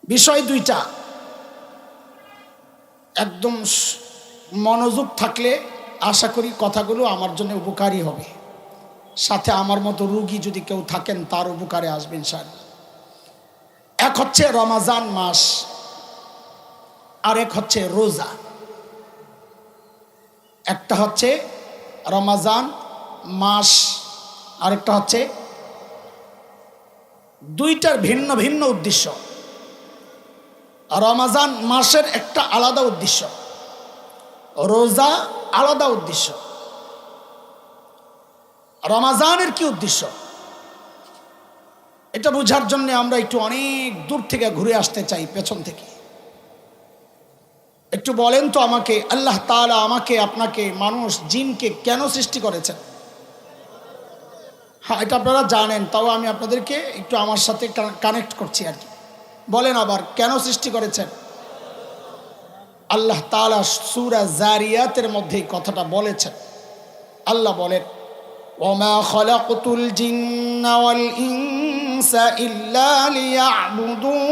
বিষয় দুইটা একদম মনোযোগ থাকলে আশা করি কথাগুলো আমার জন্য উপকারী হবে, সাথে আমার মতো রোগী যদি কেউ থাকেন তার উপকারে আসবেন ইনশাআল্লাহ। এক হচ্ছে রমজান মাস, আর এক হচ্ছে রোজা। একটা হচ্ছে রমজান মাস, আরেকটা হচ্ছে, দুইটার ভিন্ন ভিন্ন উদ্দেশ্য। রমজান মাসের একটা আলাদা উদ্দেশ্য, রোজা আলাদা উদ্দেশ্য। রমজানের কি উদ্দেশ্য এটা বোঝার জন্য আমরা একটু অনেক দূর থেকে ঘুরে আসতে চাই, পেছন থেকে। একটু বলেন তো আমাকে, আল্লাহ তাআলা আমাকে, আপনাকে, মানুষ জিনকে কেন সৃষ্টি করেছেন? হ্যাঁ, এটা আপনারা জানেন, তাও আমি আপনাদেরকে একটু আমার সাথে কানেক্ট করছি আর কি। বলেন আবার, কেন সৃষ্টি করেছেন? আল্লাহ তাআলা সূরা জারিয়াতের মধ্যে এই কথাটা বলেছেন। আল্লাহ বলেন, ওমা খলাকতুল জিন্না ওয়াল ইনসা ইল্লা লিয়াবুদুন।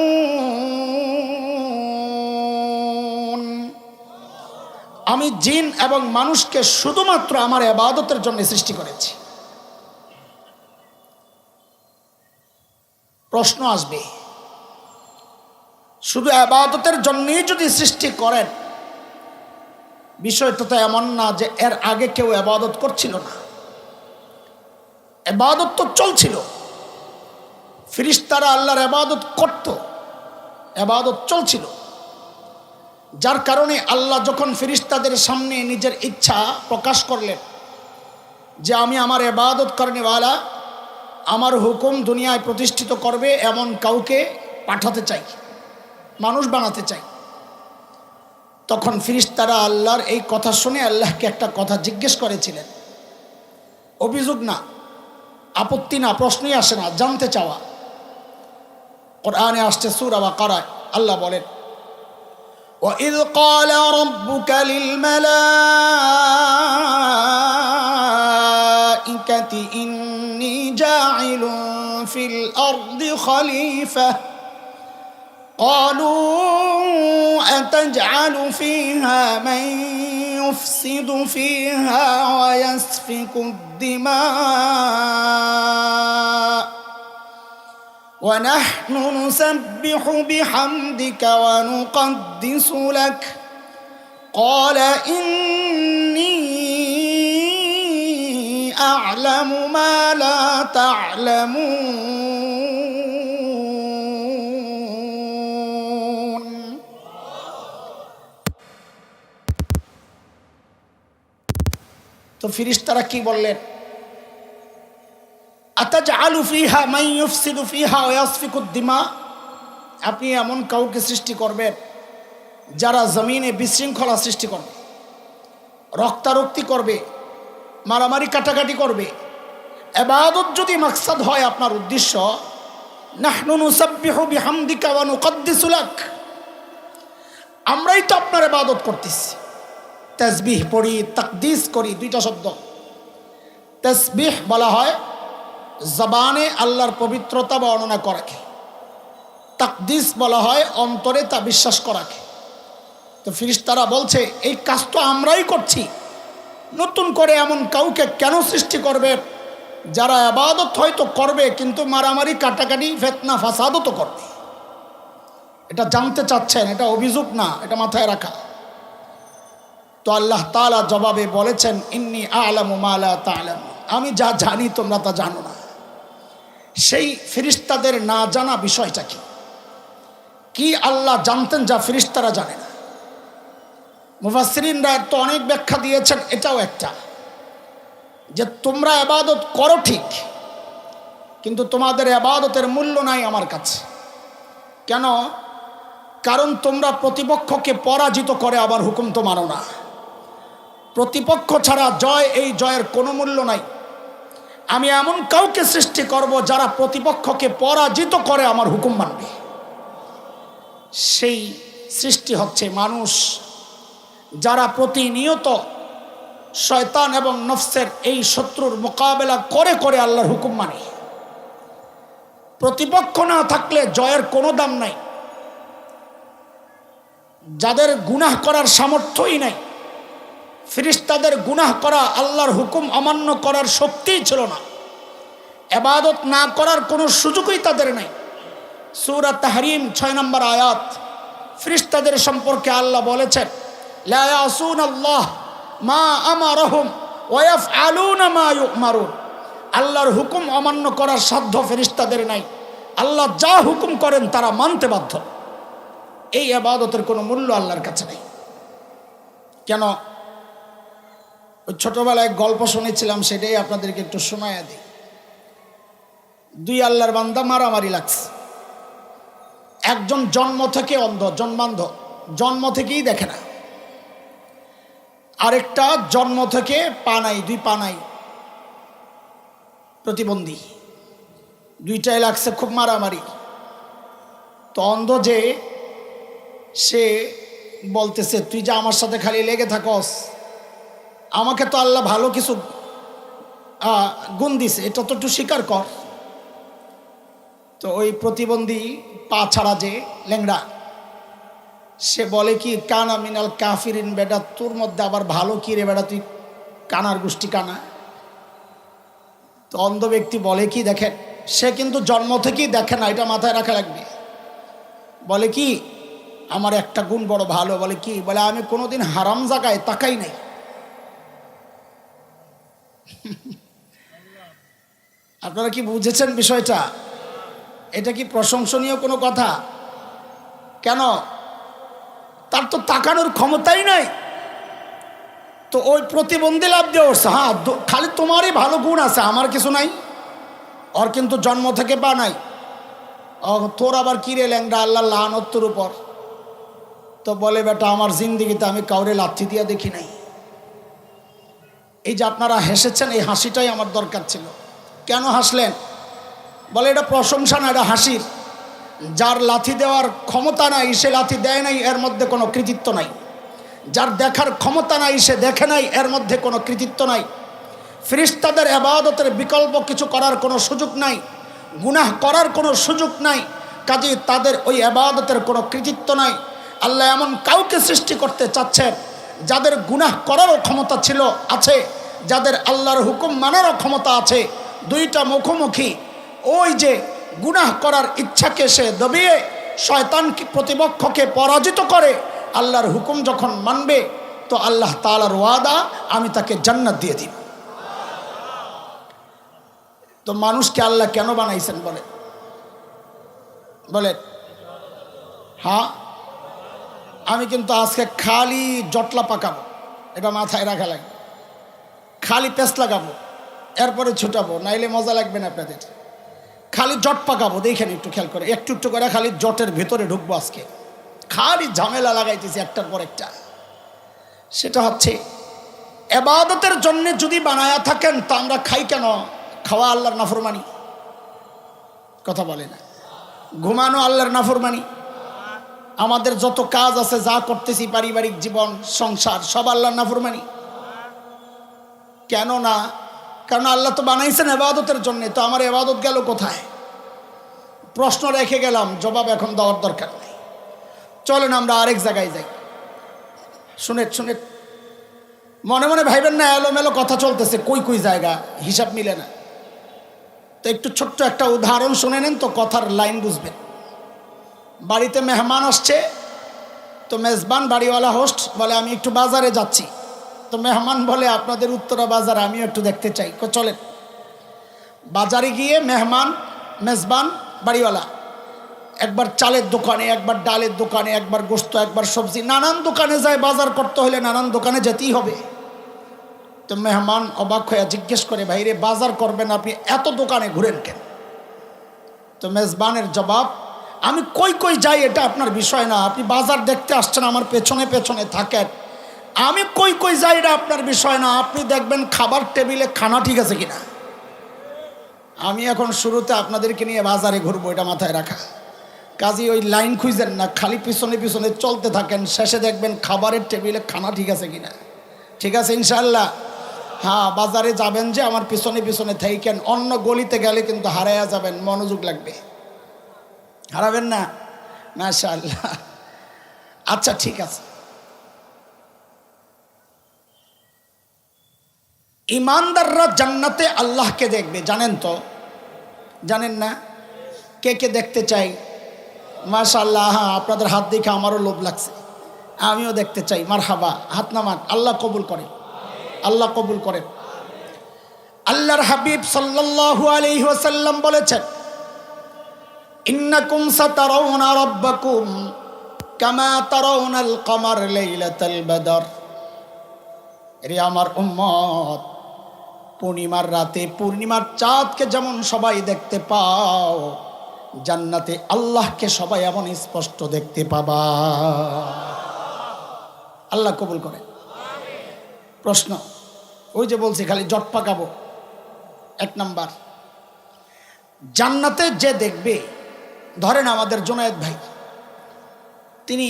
আমি জিন এবং মানুষকে শুধুমাত্র আমার ইবাদতের জন্য সৃষ্টি করেছি। প্রশ্ন আসবে, শুধু ইবাদতের জন্যই যদি সৃষ্টি করেন, বিষয়টা তো এমন না যে এর আগে কেউ ইবাদত করছিল না। ইবাদত তো চলছিল, ফেরেশতারা আল্লাহর ইবাদত করত, ইবাদত চলছিল। যার কারণে আল্লাহ যখন ফেরেশতাদের সামনে নিজের ইচ্ছা প্রকাশ করলেন যে আমি আমার ইবাদত করনেওয়ালা, আমার হুকুম দুনিয়ায় প্রতিষ্ঠিত করবে এমন কাউকে পাঠাতে চাই, মানুষ বানাতে চাই, তখন ফেরেশতারা আল্লাহর এই কথা শুনে আল্লাহকে একটা কথা জিজ্ঞেস করেছিলেন। অভিযোগ না, আপত্তি না, প্রশ্নই আসে না, জানতে চাওয়া। কোরআনে আসছে সূরা বাকারায় আল্লাহ বলেন, وَإِذْ قَالَ رَبُّكَ لِلْمَلَائِكَةِ إِنِّي جَاعِلٌ فِي الْأَرْضِ خَلِيفَةً قَالُوا أَتَجْعَلُ فِيهَا مَن يُفْسِدُ فِيهَا وَيَسْفِكُ الدِّمَاءَ وَنَحْنُ نُسَبِّحُ بِحَمْدِكَ وَنُقَدِّسُ لَكَ قَالَ إِنِّي أَعْلَمُ مَا لَا تَعْلَمُونَ। তো ফেরেশতারা কি বললেন? আতাজআলু ফিহা মান ইউফসিদু ফিহা ওয়া ইয়াসফিকুদ দিমা, আপনি এমন কাউকে সৃষ্টি করবেন যারা জমিনে বিশৃঙ্খলা সৃষ্টি করবে, রক্তারক্তি করবে, মারামারি কাটাকাটি করবে। ইবাদত যদি মাকসাদ হয়, আপনার উদ্দেশ্য, নাহনু নুসাব্বিহু বিহামদিকা ওয়া নুকদ্দিসু লাক, আমরাই তো আপনার ইবাদত করতেছি, তাসবিহ পড়ি, তাকদিস করি। দুইটা শব্দ। তাসবিহ বলা হয় জবানে আল্লাহর পবিত্রতা বর্ণনা করাকে, তাকদিস বলা হয় অন্তরে তা বিশ্বাস করাকে। তো ফেরেশতারা বলছে এই কাজ তো আমরাই করছি, নতুন করে এমন কাউকে কেন সৃষ্টি করবে যারা ইবাদত হয়তো করবে কিন্তু মারামারি কাটাকাটি ফিতনা ফাসাদও তো করবে। এটা জানতে চাচ্ছেন, এটা অভিযোগ না, এটা মাথায় রাখা। তো আল্লাহ তাআলা জবাবে বলেছেন, ইন্নী আ'লামু মা লা তা'লামুন, আমি যা জানি তোমরা তা জানো না। সেই ফেরেশতাদের না জানা বিষয়টা কি? কি আল্লাহ জানতেন যা ফেরেশতারা জানে না? মুফাসসিরিনরা তো অনেক ব্যাখ্যা দিয়েছেন, এটাও একটা, যে তোমরা ইবাদত করো ঠিক, কিন্তু তোমাদের ইবাদতের মূল্য নাই আমার কাছে। কেন? কারণ তোমরা প্রতিপক্ষকে পরাজিত করে আবার হুকুম তো মানো না। প্রতিপক্ষ ছাড়া জয়, এই জয়ের কোনো মূল্য নাই। আমি এমন কাউকে সৃষ্টি করব যারা প্রতিপক্ষকে পরাজিত করে আমার হুকুম মানবে। সেই সৃষ্টি হচ্ছে মানুষ, যারা প্রতিনিয়ত শয়তান এবং নফসের এই শত্রুর মোকাবেলা করে করে আল্লাহর হুকুম মানে। প্রতিপক্ষ না থাকলে জয়ের কোনো দাম নাই। যাদের গুনাহ করার সামর্থ্যই নাই, ফেরেশতাদের গুনাহ করা, আল্লাহর হুকুম অমান্য করার শক্তিই ছিল না, ইবাদত না করার কোনো সুযোগই তাদের নাই। সূরা তাহরিম 6 নম্বর আয়াত, ফেরেশতাদের সম্পর্কে আল্লাহ বলেছেন, লা ইয়াসুনাল্লাহ মা আমারহুম ওয়া ইয়াফআলুনা মা ইউমারুন। আল্লাহর হুকুম অমান্য করার সাধ্য ফেরেশতাদের নাই, আল্লাহ যা হুকুম করেন তারা মানতে বাধ্য। এই ইবাদতের কোনো মূল্য আল্লাহর কাছে নেই। কেন? ওই ছোটবেলায় গল্প শুনেছিলাম, সেটাই আপনাদেরকে একটু শোনায়া দিই। দুই আল্লাহর বান্দা মারামারি লাগছে। একজন জন্ম থেকে অন্ধ, জন্মান্ধ, জন্ম থেকেই দেখে না। আরেকটা জন্ম থেকে পা নাই, দুই পা নাই, প্রতিবন্ধী। দুইটাই লাগছে খুব মারামারি। তো অন্ধ যে, সে বলতেছে, তুই যে আমার সাথে খালি লেগে থাকস, আমাকে তো আল্লাহ ভালো কিছু গুণ দিছে, এটা তো একটু স্বীকার কর। তো ওই প্রতিবন্ধী পা ছাড়া যে ল্যাংড়া, সে বলে কি, কানা মিনাল কাফিরিন, বেটা তোর মধ্যে আবার ভালো কি রে বেটা, তুই কানার গোষ্ঠী কানা। তো অন্ধ ব্যক্তি বলে কি, দেখেন, সে কিন্তু জন্ম থেকেই দেখে না, এটা মাথায় রাখা লাগবে। বলে কি, আমার একটা গুণ বড় ভালো। বলে কি? বলে আমি কোনোদিন হারাম জায়গায় তাকাই নাই। আপনারা কি বুঝেছেন বিষয়টা? এটা কি প্রশংসনীয় কোনো কথা? কেন? তার তো তাকানোর ক্ষমতাই নাই। তো ওই প্রতিবন্ধী লাভ দিয়ে উঠছে, হ্যাঁ খালি তোমারই ভালো গুণ আছে, আমার কিছু নাই। ওর কিন্তু জন্ম থেকে পা নাই। তোর আবার কি রে ল্যাংড়া, আল্লাহ লানত তোর উপর। তো বলে, বেটা আমার জিন্দিগিতে আমি কাউরে লাথি দিয়া দেখি নাই। এই যে আপনারা হেসেছেন, এই হাসিটাই আমার দরকার ছিল। কেন হাসলেন? বলে এটা প্রশংসা না, এটা হাসির। যার লাথি দেওয়ার ক্ষমতা নাই, সে লাথি দেয় নাই, এর মধ্যে কোনো কৃতিত্ব নাই। যার দেখার ক্ষমতা নাই, সে দেখে নাই, এর মধ্যে কোনো কৃতিত্ব নাই। ফেরেশতাদের ইবাদতের বিকল্প কিছু করার কোনো সুযোগ নাই, গুনাহ করার কোনো সুযোগ নাই, কাজেই তাদের ওই ইবাদতের কোনো কৃতিত্ব নাই। আল্লাহ এমন কাউকে সৃষ্টি করতে চাচ্ছেন যাদের গুনাহ করারও ক্ষমতা আছে, যাদের আল্লাহর হুকুম মানারও ক্ষমতা আছে। দুইটা মুখোমুখি, ওই যে গুনাহ করার ইচ্ছাকে সে দবিয়ে শয়তানকে, প্রতিপক্ষকে পরাজিত করে আল্লাহর হুকুম যখন মানবে, তো আল্লাহ তাআলার ওয়াদা, আমি তাকে জান্নাত দিয়ে দিব। তো মানুষকে আল্লাহ কেন বানাইছেন বলে? হ্যাঁ, আমি কিন্তু আজকে খালি জটলা পাকাবো, এটা মাথায় রাখা লাগবে। খালি পেঁচ লাগাবো, এরপরে ছুটাবো, নাইলে মজা লাগবে না আপনাদের। খালি জট পাকাবো, দেখেন একটু খেয়াল করে, একটু একটু করে খালি জটের ভেতরে ঢুকবো আজকে। খালি ঝামেলা লাগাইতেছি একটার পর একটা। সেটা হচ্ছে, ইবাদতের জন্য যদি বানায়া থাকেন, তা আমরা খাই কেন? খাওয়া আল্লাহর নাফরমানি, কথা বলে না। ঘুমানো আল্লাহর নাফরমানি। আমাদের যত কাজ আছে, যা করতেছি, পারিবারিক জীবন, সংসার, সব আল্লাহর নাফরমানি। কেন না? কারণ আল্লাহ তো বানাইছেন ইবাদতের জন্য। তো আমার ইবাদত গেল কোথায়? প্রশ্ন রেখে গেলাম, জবাব এখন দেওয়ার দরকার নেই। চলেন আমরা আরেক জায়গায় যাই। শুনে মনে মনে ভাইবেন না এলোমেলো কথা চলতেছে, কই জায়গা হিসাব মিলে না। তো একটু ছোট্ট একটা উদাহরণ শুনে নেন, তো কথার লাইন বুঝবেন। বাড়িতে মেহমান আসছে, তো মেজবান, বাড়িওয়ালা হোস্ট বলে, আমি একটু বাজারে যাচ্ছি। তো মেহমান বলে, আপনাদের উত্তরা বাজার আমিও একটু দেখতে চাই। চলেন। বাজারে গিয়ে মেজবান, বাড়িওয়ালা একবার চালের দোকানে, একবার ডালের দোকানে, একবার গোশত, একবার সবজি, নানান দোকানে যায়। বাজার করতে হলে নানান দোকানে যেতেই হবে। তো মেহমান অবাক হয়ে জিজ্ঞেস করে, ভাইরে বাজার করবেন, আপনি এত দোকানে ঘুরেন কেন? তো মেজবানের জবাব, আমি কই যাই এটা আপনার বিষয় না, আপনি বাজার দেখতে আসছেন, আমার পেছনে পেছনে থাকেন। আমি কই যাই এটা আপনার বিষয় না, আপনি দেখবেন খাবার টেবিলে খানা ঠিক আছে কিনা। আমি এখন শুরুতে আপনাদেরকে নিয়ে বাজারে ঘুরবো, এটা মাথায় রাখা। কাজী ওই লাইন খুঁজেন না, খালি পিছনে পিছনে চলতে থাকেন, শেষে দেখবেন খাবারের টেবিলে খানা ঠিক আছে কিনা। ঠিক আছে ইনশাআল্লাহ? হ্যাঁ, বাজারে যাবেন যে আমার পিছনে পিছনে থাকেন, অন্য গলিতে গেলে কিন্তু হারাইয়া যাবেন, মনোযোগ লাগবে, হারাবেন না। মাশাআল্লাহ। আচ্ছা ঠিক আছে, ইমানদাররা জান্নাতে আল্লাহকে দেখবে, জানেন তো? জানেন না? কে কে দেখতে চাই? মাশাআল্লাহ, হ্যাঁ, আপনাদের হাত দেখে আমারও লোভ লাগছে, আমিও দেখতে চাই। মারহাবা, হাত নামান, আল্লাহ কবুল করেন, আল্লাহ কবুল করেন। আল্লাহর হাবিব সাল্লাল্লাহু আলাইহি ওয়াসাল্লাম বলেছেন, ইন্নাকুম সাতারাউনা রাব্বাকুম কামা তারাউনাল কমার লাইলাতাল বদর। রে আমার উম্মত, পূর্ণিমার রাতে পূর্ণিমার চাঁদকে যেমন সবাই দেখতে পাও, জান্নাতে আল্লাহকে সবাই এমন স্পষ্ট দেখতে পাবা। আল্লাহ কবুল করে। প্রশ্ন, ওই যে বলছি খালি জট পাকাবো। এক নাম্বার, জান্নাতে যে দেখবে, ধরেন আমাদের জুনায়েদ ভাই, তিনি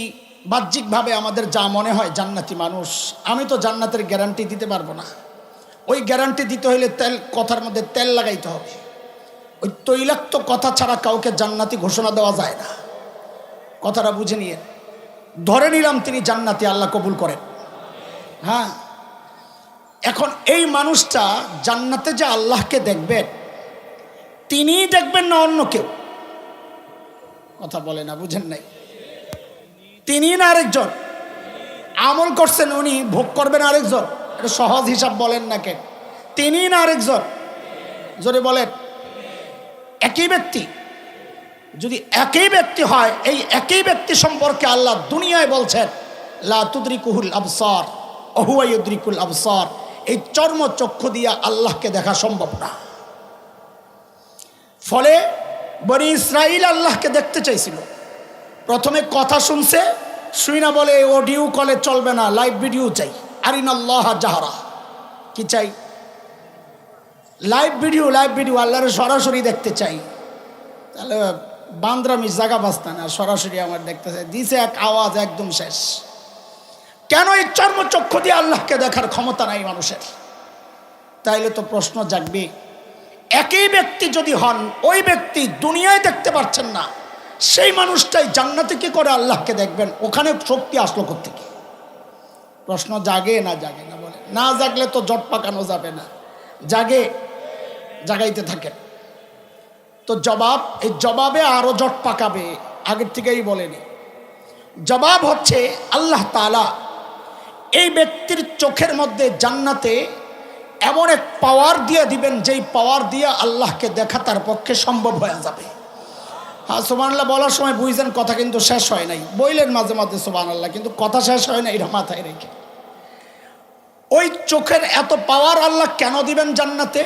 বাহ্যিকভাবে আমাদের যা মনে হয় জান্নাতি মানুষ, আমি তো জান্নাতের গ্যারান্টি দিতে পারবো না। ওই গ্যারান্টি দিতে হইলে তেল, কথার মধ্যে তেল লাগাইতে হবে। ওই তৈলাক্ত কথা ছাড়া কাউকে জান্নাতি ঘোষণা দেওয়া যায় না। কথাটা বুঝে নিয়ে ধরে নিলাম তিনি জান্নাতি, আল্লাহ কবুল করেন। হ্যাঁ, এখন এই মানুষটা জান্নাতে যে আল্লাহকে দেখবেন, তিনিই দেখবেন না অন্য কেউ? কথা বলে না, বুঝেন নাই? তিনি না আরেকজন? আমল করছেন উনি, ভোগ করবেন আরেকজন? এটা সহজ হিসাব বলেন না কেন? তিনি না আরেকজন? জোরে বলেন। একই ব্যক্তি। যদি একই ব্যক্তি হয়, এই একই ব্যক্তি সম্পর্কে আল্লাহ দুনিয়ায় বলছেন, লা তুদরিকুহুল আবসার ওয়া হুয়া ইউদরিকুল আবসার। এই চর্ম চক্ষু দিয়া আল্লাহকে দেখা সম্ভব না। ফলে বনি ইসরাইল আল্লাহকে দেখতে চাইছিল, প্রথমে কথা শুনছে, শুই না বলে অডিও কলে চলবে না, লাইভ ভিডিও চাই। আরিনাল্লাহ জাহরা, কি চাই? লাইভ ভিডিও, লাইভ ভিডিও, আল্লাহরে সরাসরি দেখতে চাই। তাহলে বান্দ্রামি জায়গা বাঁচতা না, সরাসরি আমার দেখতে চাই। দিছে এক আওয়াজ, একদম শেষ। কেন? এই চর্মচক্ষু দিয়ে আল্লাহকে দেখার ক্ষমতা নাই মানুষের। তাইলে তো প্রশ্ন জাগবে, একই ব্যক্তি যদি হন, ওই ব্যক্তি দুনিয়ায় দেখতে পাচ্ছেন না, সেই মানুষটাই জান্নাতে কি করে আল্লাহকে দেখবেন? ওখানে শক্তি আসলো কোত্থেকে? প্রশ্ন জাগে না? জাগে না? বলে না, জাগলে তো জট পাকানো যাবে না। জাগে, জাগাইতে থাকেন। তো জবাব, এই জবাবে আরো জট পাকাবে, আগের থেকেই বলেনি। জবাব হচ্ছে, আল্লাহ তাআলা এই ব্যক্তির চোখের মধ্যে জান্নাতে এমন এক পাওয়ার দিয়ে দিবেন, যেই পাওয়ার দিয়ে আল্লাহকে দেখা তার পক্ষে সম্ভব হয়ে যাবে। হ্যাঁ, সুবহানাল্লাহ বলার সময় বুঝছেন, কথা কিন্তু শেষ হয় নাই। বইলেন মাঝে মাঝে সুবহানাল্লাহ, কিন্তু কথা শেষ হয় না, এটা মাথায় রেখে। ওই চোখের এত পাওয়ার আল্লাহ কেন দিবেন জান্নাতে?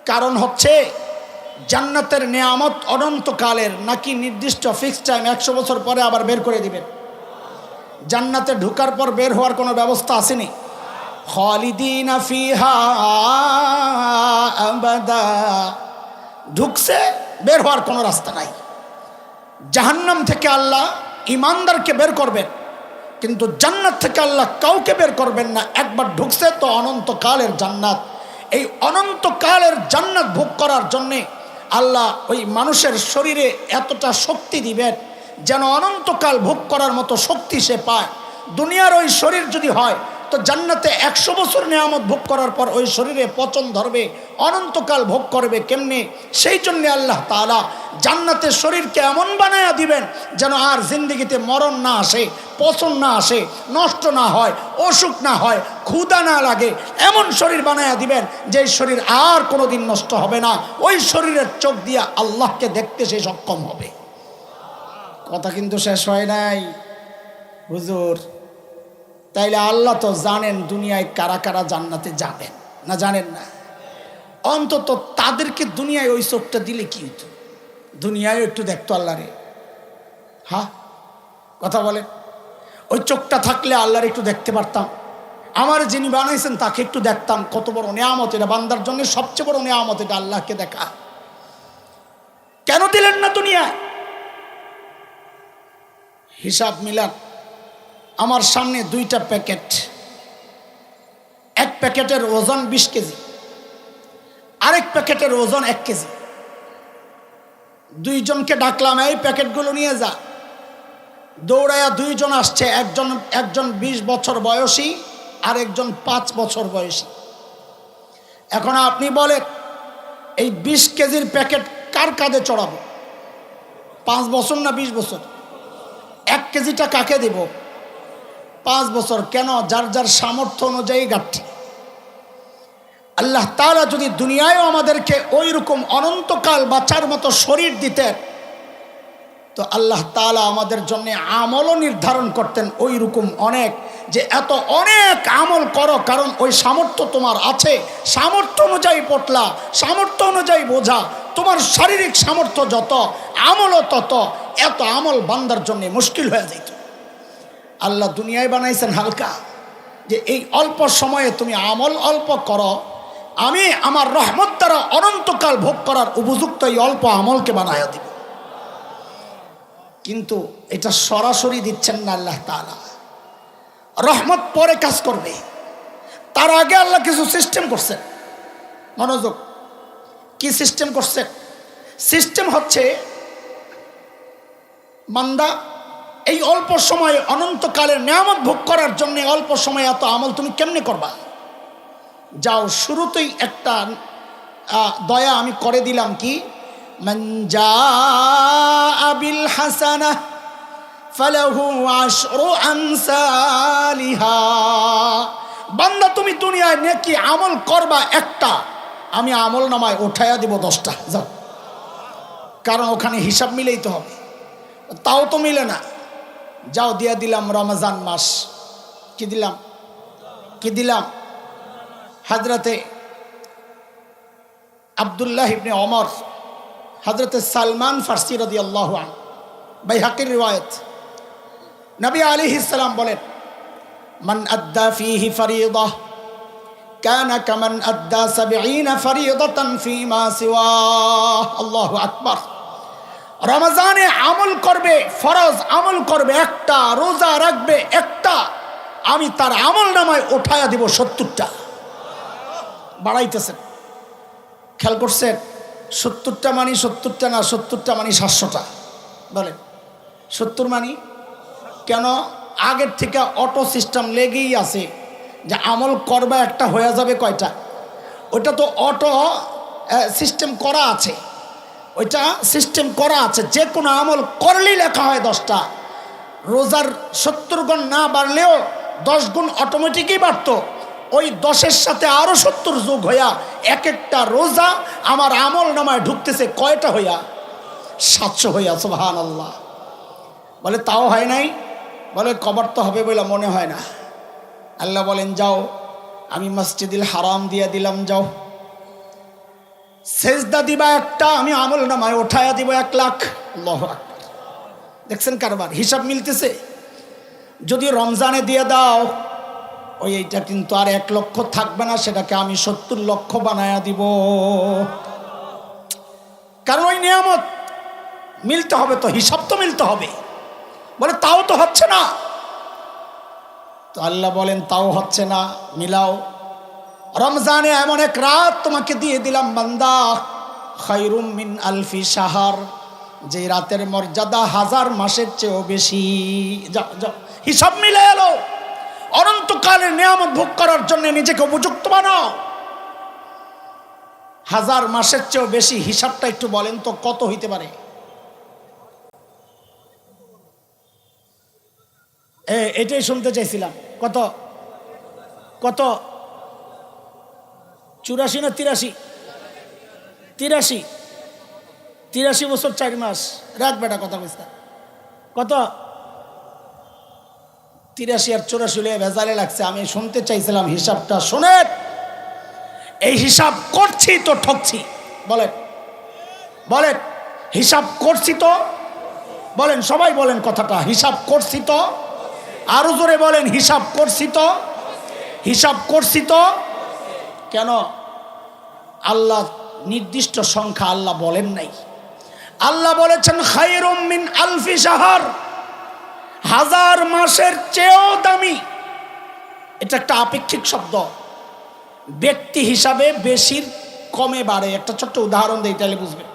কারণ হচ্ছে, জান্নাতের নেয়ামত অনন্তকালের নাকি নির্দিষ্ট ফিক্সড টাইম, 100 বছর পরে আবার বের করে দিবেন? জান্নাতে ঢুকার পর বের হওয়ার কোনো ব্যবস্থা আসেনি। খালিদিনা ফিহা আবাদা, ঢুকছে, বের হওয়ার কোনো রাস্তা নাই। জাহান্নাম থেকে আল্লাহ ইমানদারকে বের করবেন, কিন্তু জান্নাত থেকে আল্লাহ কাউকে বের করবেন না। একবার ঢুকছে তো অনন্তকালের জান্নাত। এই অনন্তকালের জান্নাত ভোগ করার জন্যে আল্লাহ ওই মানুষের শরীরে এতটা শক্তি দিবেন, যেন অনন্তকাল ভোগ করার মতো শক্তি সে পায়। দুনিয়ার ওই শরীর যদি হয়, তো জান্নাতে 100 বছর নেয়ামত ভোগ করার পর ওই শরীরে পচন ধরবে, অনন্তকাল ভোগ করবে কেমনে? সেই জন্যে আল্লাহ তাআলা জান্নাতের শরীরকে এমন বানায়া দিবেন, যেন আর জিন্দেগিতে মরণ না আসে, পচন না আসে, নষ্ট না হয়, অসুখ না হয়, ক্ষুধা না লাগে। এমন শরীর বানায়া দিবেন, যে শরীর আর কোনোদিন নষ্ট হবে না। ওই শরীরের চোখ দিয়া আল্লাহকে দেখতে সে সক্ষম হবে। কথা কিন্তু শেষ হয় নাই হুজুর। তাইলে আল্লাহ তো জানেন দুনিয়ায় কারা কারা জান্নাতে যাবেন, না জানেন না? অন্তত তাদেরকে দুনিয়ায় ওই চোখটা দিলে কি হতো? দুনিয়ায় একটু দেখতো আল্লাহরে। হ্যাঁ, কথা বলেন। ওই চোখটা থাকলে আল্লাহর একটু দেখতে পারতাম, আমার যিনি বানাইছেন তাকে একটু দেখতাম। কত বড় নেয়ামত এটা, বান্দার জন্য সবচেয়ে বড় নেয়ামত এটা, আল্লাহকে দেখা। কেন দিলেন না দুনিয়ায়? হিসাব মিলান। আমার সামনে 2টা প্যাকেট, এক প্যাকেটের ওজন 20 কেজি, আরেক প্যাকেটের ওজন 1 কেজি। দুইজনকে ডাকলাম, এই প্যাকেটগুলো নিয়ে যা। দৌড়াইয়া দুইজন আসছে, একজন 20 বছর বয়সী আর একজন 5 বছর বয়সী। এখন আপনি বলেন এই 20 কেজির প্যাকেট কার কাঁধে চড়াবো? 5 বছর না 20 বছর? 1 কেজিটা কাকে দেব? 5 বছর। কেন? যার যার সামর্থ্য অনুযায়ী গাঠি। আল্লাহ তাআলা যদি দুনিয়ায়ও আমাদেরকে ওই রকম অনন্তকাল বাঁচার মতো শরীর দিতেন, তো আল্লাহ তাআলা আমাদের জন্য আমলও নির্ধারণ করতেন ওই রকম অনেক, যে এত অনেক আমল করো, কারণ ওই সামর্থ্য তোমার আছে। সামর্থ্য অনুযায়ী পটলা, সামর্থ্য অনুযায়ী বোঝা, তোমার শারীরিক সামর্থ্য যত, আমলও তত। এত আমল বান্দার জন্য মুশকিল হয়ে যেত। আল্লাহ দুনিয়ায় বানাইছেন হালকা, যে এই অল্প সময়ে তুমি আমল অল্প করো, আমি আমার রহমত দ্বারা অনন্তকাল ভোগ করার উপযুক্ত এই অল্প আমলকে বানায়া দিব। কিন্তু এটা সরাসরি দিচ্ছেন না আল্লাহ তাআলা। রহমত পরে কাজ করবে, তার আগে আল্লাহ কিছু সিস্টেম করছেন। মনোযোগ, কি সিস্টেম করছেন? সিস্টেম হচ্ছে, বান্দা এই অল্প সময়ে অনন্তকালের নিয়ামত ভোগ করার জন্য অল্প সময়ে এত আমল তুমি কেমনে করবা? যাও, শুরুতেই একটা দয়া আমি করে দিলাম, কি? মান জাআ বিল হাসানাহ ফালাহু আশরু আমসালিহা। বান্দা তুমি দুনিয়ায় নেকি আমল করবা একটা, আমি আমল নামায় উঠাইয়া দিব 10টা। যাও, কারণ ওখানে হিসাব মিলেইতে হবে। তাও তো মিলে না। যাও, দিয়া দিলাম রমজান মাস। কি দিলাম? কি দিলাম? হযরতে আব্দুল্লাহ ইবনে ওমর, হযরতে সালমান ফারসি রাদিয়াল্লাহু আনহু, বাইহাকির রিওয়ায়াত, নবী আলাইহিস সালাম বলেন, মান আদ্দা ফীহি ফরিয়দা কানা কামান আদ্দা 70 ফরিয়দাতান ফীমা সিওয়া। আল্লাহু আকবার। রমজানে আমল করবে, ফরজ আমল করবে একটা, রোজা রাখবে একটা, আমি তার আমল নামায় উঠায়া দিব 70টা। বাড়াইতেছেন, খেয়াল করছেন? 70টা মানি 70টা না, 70টা মানি 700টা। বলেন 70 মানি কেন? আগের থেকে অটো সিস্টেম লেগেই আছে, যে আমল করবা একটা হয়ে যাবে কয়টা? ওইটা তো অটো সিস্টেম করা আছে, ওইটা সিস্টেম করা আছে। যে কোনো আমল করলেই লেখা হয় 10টা। রোজার 70 গুণ না বাড়লেও 10 গুণ অটোমেটিকই বাড়তো। ওই 10-এর সাথে আরো 70 যোগ হইয়া এক একটা রোজা আমার আমল নামায় ঢুকতেছে কয়টা হইয়া? 700 হইয়া। সুবহানাল্লাহ। বলে তাও হয় নাই? বলে কবর তো হবে বলে মনে হয় না। আল্লাহ বলেন, যাও, আমি মসজিদুল হারাম দিয়ে দিলাম, যাও সেজদা দিবা একটা, আমি আমল নামায় উঠায়া দিব 1 লাখ। আল্লাহু আকবার। দেখছেন কারবার? হিসাব মিলতেছে। যদি রমজানে দিয়ে দাও, ওই এইটা কিন্তু আর 1 লক্ষ থাকবে না, সেটাকে আমি 70 লক্ষ বানায়া দিব। কারণ ওই নিয়ামত মিলতে হবে, তো হিসাব তো মিলতে হবে। বলে তাও তো হচ্ছে না। তো আল্লাহ বলেন, তাও হচ্ছে না, মিলাও। রমজানে এমন এক রাত তোমাকে দিয়ে দিলাম বান্দা, খায়রুম মিন আলফি শাহর, যে রাতের মর্যাদা 1000 মাসের চেয়েও বেশি। যাও যাও, হিসাব মিলে এলো। অনন্তকালের নিয়ামত ভোগ করার জন্য নিজেকে উপযুক্ত বানাও। 1000 মাসের চেয়েও বেশি, হিসাবটা একটু বলেন তো কত হইতে পারে? এটাই শুনতে চাইছিলাম। কত কত? 84 না 83? 83 বছর 4 মাস। রাখ বেটা, কথা বলছ কত? 83 আর 84 ভেজালে লাগছে। আমি শুনতে চাইছিলাম হিসাবটা। শোনেন, এই হিসাব করছি তো ঠকছি। বলেন বলেন, হিসাব করছি তো? বলেন, সবাই বলেন কথাটা, হিসাব করছি তো? আরো জোরে বলেন, হিসাব করছি তো? হিসাব করছি তো? কেন? আল্লাহ নির্দিষ্ট সংখ্যা আল্লাহ বলেন নাই। আল্লাহ বলেছেন খায়রুম মিন আলফি শাহর, 1000 মাসের চেয়েও দামি। এটা একটা আপেক্ষিক শব্দ, ব্যক্তি হিসাবে বেশির কমে বাড়ে। একটা ছোট্ট উদাহরণ দেই, তাহলে বুঝবেন।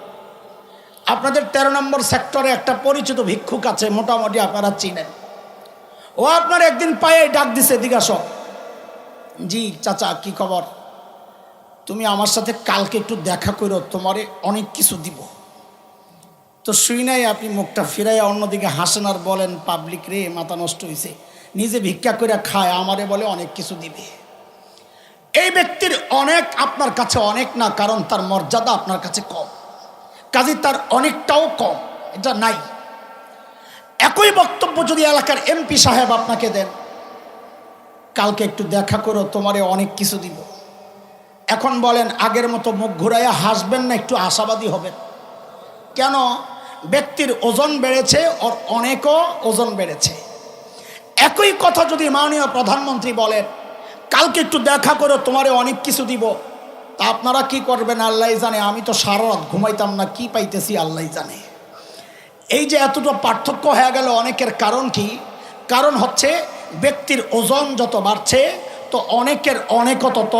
আপনাদের 13 নম্বর সেক্টরে একটা পরিচিত ভিক্ষুক আছে, মোটামুটি আপনারা চিনেন। ও আপনার একদিন পায়ে ডাক দিছে, জিজ্ঞাসা, জি চাচা কি খবর, তুমি আমার সাথে কালকে একটু দেখা করো, তোমারে অনেক কিছু দিব। তো শুই নাই আপনি মুখটা ফিরাইয়া অন্যদিকে হাসেন আর বলেন, পাবলিক রে মাথা নষ্ট হয়েছে, নিজে ভিক্ষা করে খায়, আমারে বলে অনেক কিছু দিবে। এই ব্যক্তির অনেক আপনার কাছে অনেক না, কারণ তার মর্যাদা আপনার কাছে কম, কাজে তার অনেকটাও কম, এটা নাই। একই বক্তব্য যদি এলাকার এমপি সাহেব আপনাকে দেন, কালকে একটু দেখা করো, তোমারে অনেক কিছু দিব, এখন বলেন আগের মতো মুখ ঘুরাইয়া হাসবেন না একটু আশাবাদী হবেন? কেন? ব্যক্তির ওজন বেড়েছে, ওর অনেকও ওজন বেড়েছে। একই কথা যদি মাননীয় প্রধানমন্ত্রী বলেন, কালকে একটু দেখা করো, তোমারে অনেক কিছু দিব, তা আপনারা কি করবেন আল্লাহ জানে। আমি তো সারা রাত ঘুমাইতাম না, কি পাইতেছি আল্লাহ জানে। এই যে এতটা পার্থক্য হয়ে গেল, অনেকের কারণ কি? কারণ হচ্ছে ব্যক্তির ওজন যত বাড়ছে, তো অনেকের অনেকও তত,